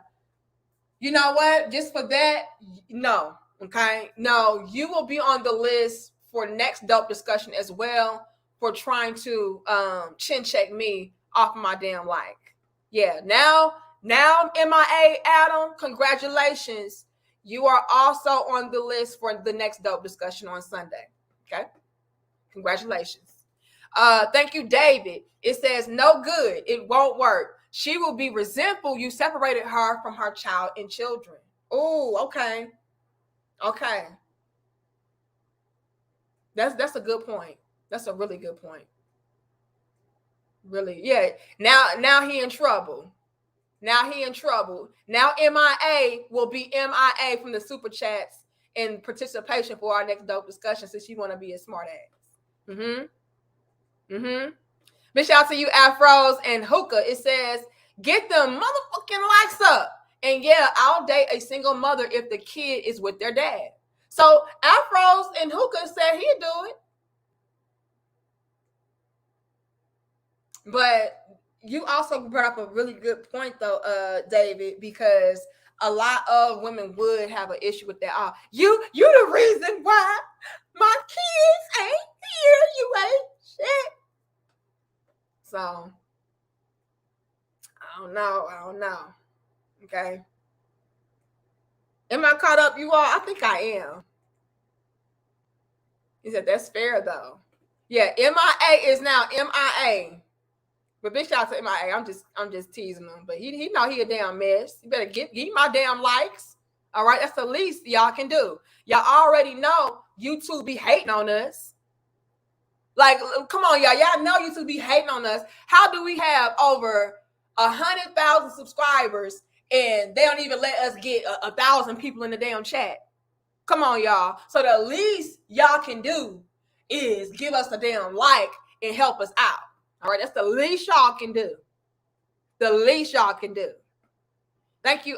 You know what? Just for that, no. Okay? No, you will be on the list for next dope discussion as well, for trying to chin check me off of my damn like. Yeah, now MIA Adam, congratulations. You are also on the list for the next dope discussion on Sunday. Okay? Congratulations. Thank you, David. It says, no good. It won't work. She will be resentful you separated her from her child and children. Oh, okay. Okay. That's a good point. That's a really good point. Really, yeah. Now he in trouble. Now MIA will be MIA from the super chats in participation for our next dope discussion, since you want to be a smart ass. Big shout out to you, Afros and Hookah. It says, get the motherfucking likes up. And yeah, I'll date a single mother if the kid is with their dad. So Afros and Hookah said he'd do it. But you also brought up a really good point, though, David, because a lot of women would have an issue with that. You the reason why my kids ain't here. You ain't shit. So I don't know. Okay. Am I caught up, you all? I think I am. He said that's fair though. Yeah, MIA is now MIA. But big shout out to MIA. I'm just teasing him. But he know he a damn mess. You better give my damn likes. All right. That's the least y'all can do. Y'all already know YouTube be hating on us. Like, come on, y'all. Y'all know YouTube be hating on us. How do we have over 100,000 subscribers and they don't even let us get 1,000 people in the damn chat? Come on, y'all. So the least y'all can do is give us a damn like and help us out. All right, that's the least y'all can do. The least y'all can do. Thank you,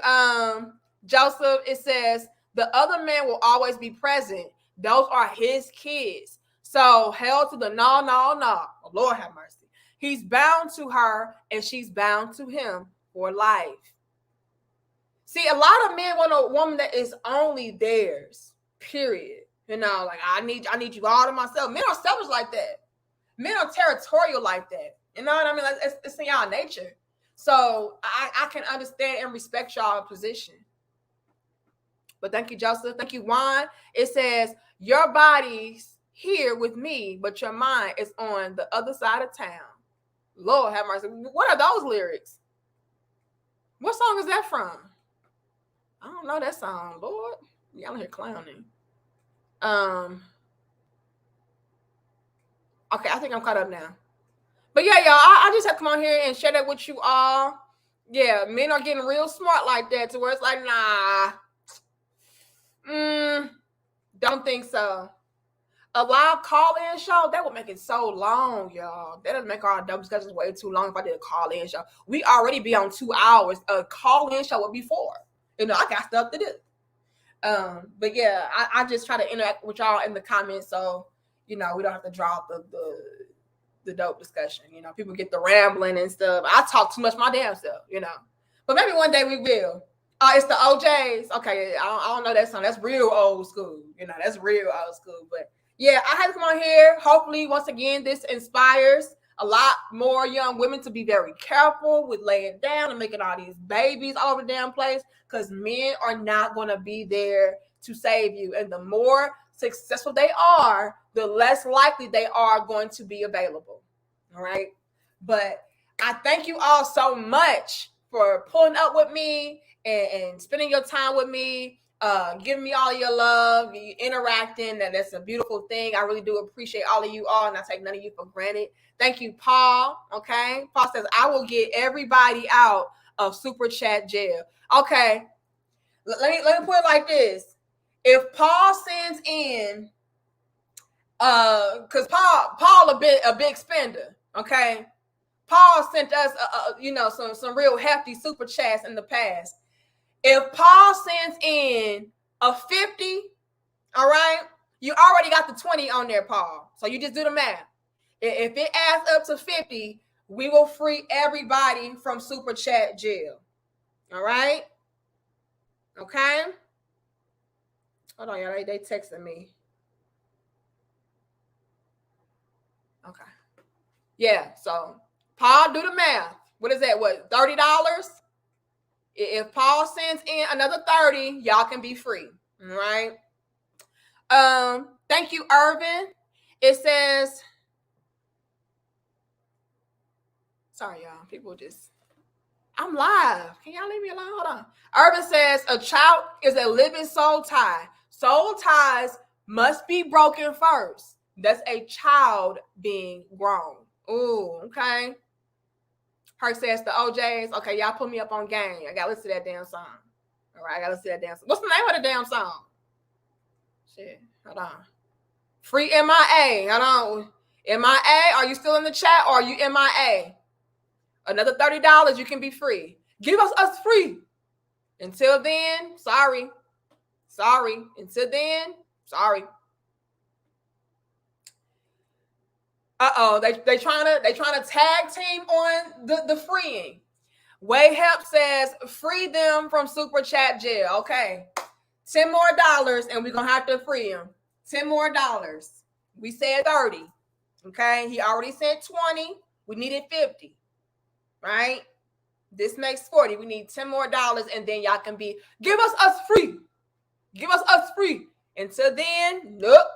Joseph. It says the other man will always be present. Those are his kids. So hell to the no. Lord have mercy. He's bound to her and she's bound to him for life. See, a lot of men want a woman that is only theirs. Period. You know, like I need you all to myself. Men are selfish like that. Men are territorial like that. You know what I mean? Like, it's in y'all nature. So I can understand and respect y'all position. But thank you, Joseph. Thank you, Juan. It says, your body's here with me, but your mind is on the other side of town. Lord have mercy. What are those lyrics? What song is that from? I don't know that song, Lord. Y'all here clowning. Okay, I think I'm caught up now. But yeah, y'all, I just have to come on here and share that with you all. Yeah, men are getting real smart like that to where it's like, nah. Don't think so. A live call-in show, that would make it so long, y'all. That would make our double discussions way too long if I did a call-in show. We already be on 2 hours. A call-in show would be 4. You know, I got stuff to do. But yeah, I just try to interact with y'all in the comments so, you know, we don't have to draw out the dope discussion. You know, people get the rambling and stuff. I talk too much my damn self, you know. But maybe one day we will. It's the OJs. Okay, I don't know that song. That's real old school. You know, that's real old school. But yeah, I had to come on here. Hopefully, once again, this inspires a lot more young women to be very careful with laying down and making all these babies all over the damn place, because men are not going to be there to save you. And the more successful they are, the less likely they are going to be available. All right. But I thank you all so much for pulling up with me and spending your time with me, giving me all your love, you interacting. That's a beautiful thing. I really do appreciate all of you all, and I take none of you for granted. Thank you, Paul. Okay. Paul says, I will get everybody out of super chat jail. Okay. Let me put it like this. If Paul sends in, because Paul a big spender, okay? Paul sent us, some real hefty super chats in the past. If Paul sends in a 50, all right, you already got the 20 on there, Paul. So you just do the math. If it adds up to 50, we will free everybody from super chat jail. All right? Okay? Hold on, y'all. They texting me. Okay. Yeah, so Paul, do the math. What is that? What, $30? If Paul sends in another 30, y'all can be free. All right. Thank you, Irvin. It says, sorry, y'all. People just, I'm live. Can y'all leave me alone? Hold on. Irvin says, a child is a living soul tie. Soul ties must be broken first. That's a child being grown. Ooh, okay. Her says the OJs. Okay, y'all put me up on game. I got to listen to that damn song. All right, I got to listen to that damn song. What's the name of the damn song? Shit, hold on. Free MIA. Hold on. MIA, are you still in the chat or are you MIA? Another $30, you can be free. Give us free. Until then, sorry. Sorry. Until then, sorry. Uh-oh, they trying to tag team on the freeing. Way Help says free them from super chat jail. Okay. $10 more and we're gonna have to free him. $10 more. We said 30. Okay. He already said 20. We needed 50. Right? This makes 40. We need $10 more, and then y'all can be give us free. Give us free. Until then, nope.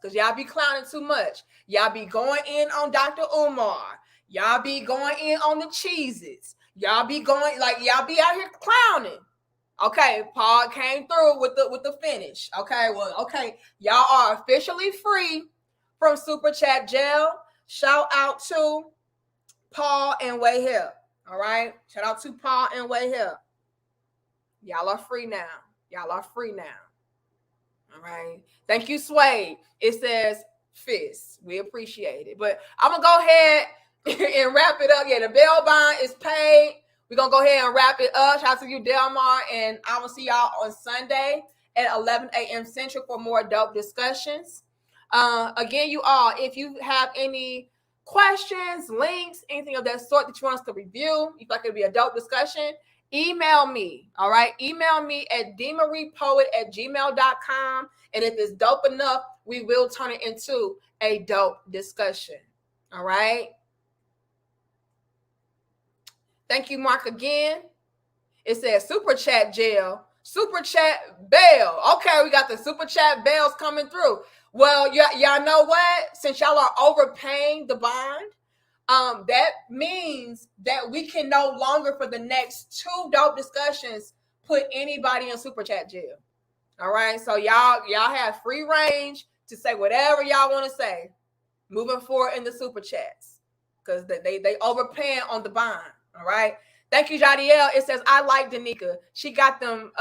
Because y'all be clowning too much. Y'all be going in on Dr. Umar. Y'all be going in on the cheeses. Y'all be going, like, y'all be out here clowning. Okay, Paul came through with the finish. Okay, well, okay. Y'all are officially free from Super Chat jail. Shout out to Paul and Way Help. All right? Shout out to Paul and Way Help. Y'all are free now. Y'all are free now. All right. Thank you, Sway. It says fist. We appreciate it. But I'm going to go ahead and wrap it up. Yeah, the bail bond is paid. We're going to go ahead and wrap it up. Shout out to you, Delmar. And I will see y'all on Sunday at 11 a.m. Central for more dope discussions. Again, you all, if you have any questions, links, anything of that sort that you want us to review, if like it would be a dope discussion, email me. All right. Email me at dmariepoet@gmail.com. And if it's dope enough, we will turn it into a dope discussion. All right. Thank you, Mark, again. It says super chat jail, super chat bail. Okay, we got the super chat bails coming through. Well, y'all know what? Since y'all are overpaying the bond, that means that we can no longer, for the next 2 dope discussions, put anybody in super chat jail. All right, so y'all have free range to say whatever y'all want to say moving forward in the super chats, because they overpaying on the bond. All right, thank you, Jadiel. It says I like Danica. She got them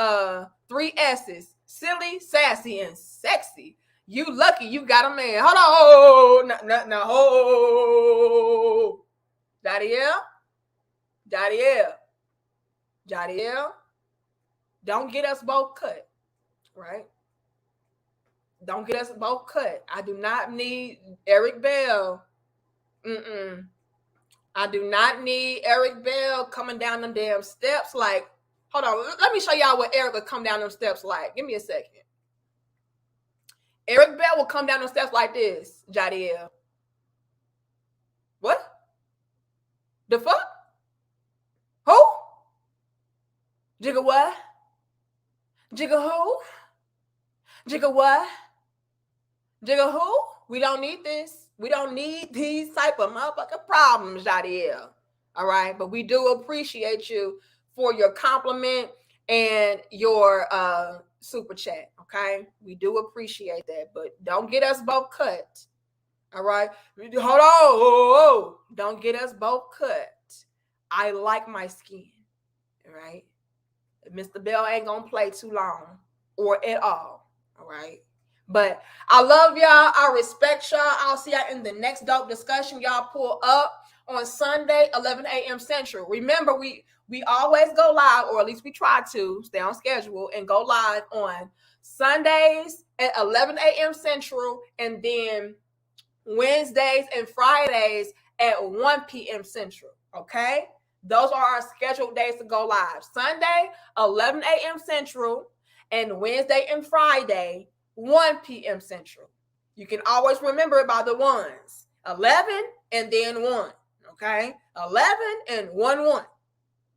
3 S's: silly, sassy, and sexy. You lucky you got a man. Hold on. No. Jadiel. Don't get us both cut. Right? Don't get us both cut. I do not need Eric Bell. I do not need Eric Bell coming down them damn steps like, hold on. Let me show y'all what Eric would come down them steps like. Give me a second. Eric Bell will come down the steps like this, Jadiel. What? The fuck? Who? Jigga what? Jigga who? Jigga what? Jigga who? We don't need this. We don't need these type of motherfucking problems, Jadiel. All right, but we do appreciate you for your compliment and your super chat. Okay, we do appreciate that, but don't get us both cut. All right, hold on. Don't get us both cut. I like my skin. All right, Mr. Bell ain't gonna play too long or at all. All right. But I love y'all. I respect y'all. I'll see y'all in the next dope discussion. Y'all pull up on Sunday, 11 a.m. Central. Remember, we always go live, or at least we try to stay on schedule and go live on Sundays at 11 a.m. Central, and then Wednesdays and Fridays at 1 p.m. Central. Okay? Those are our scheduled days to go live. Sunday, 11 a.m. Central, and Wednesday and Friday, 1 p.m. Central. You can always remember it by the ones. 11 and then 1. Okay? 11 and 1.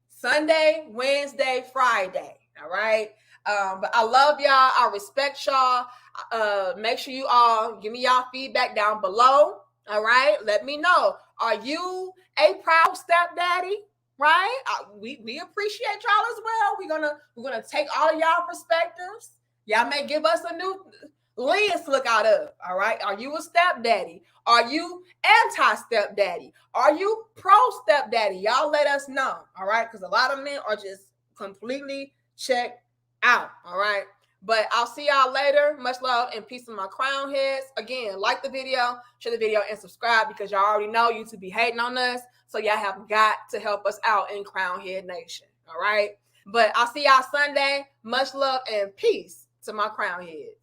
Sunday, Wednesday, Friday. All right? But I love y'all. I respect y'all. Make sure you all give me y'all feedback down below. All right? Let me know. Are you a proud stepdaddy? Right? We appreciate y'all as well. We're gonna take all of y'all perspectives. Y'all may give us a new lens to look out of. All right. Are you a stepdaddy? Are you anti-stepdaddy? Are you pro-stepdaddy? Y'all let us know. All right. Because a lot of men are just completely checked out. All right. But I'll see y'all later. Much love and peace to my crown heads. Again, like the video, share the video, and subscribe, because y'all already know YouTube be hating on us. So y'all have got to help us out in Crown Head Nation. All right. But I'll see y'all Sunday. Much love and peace to my crown heads.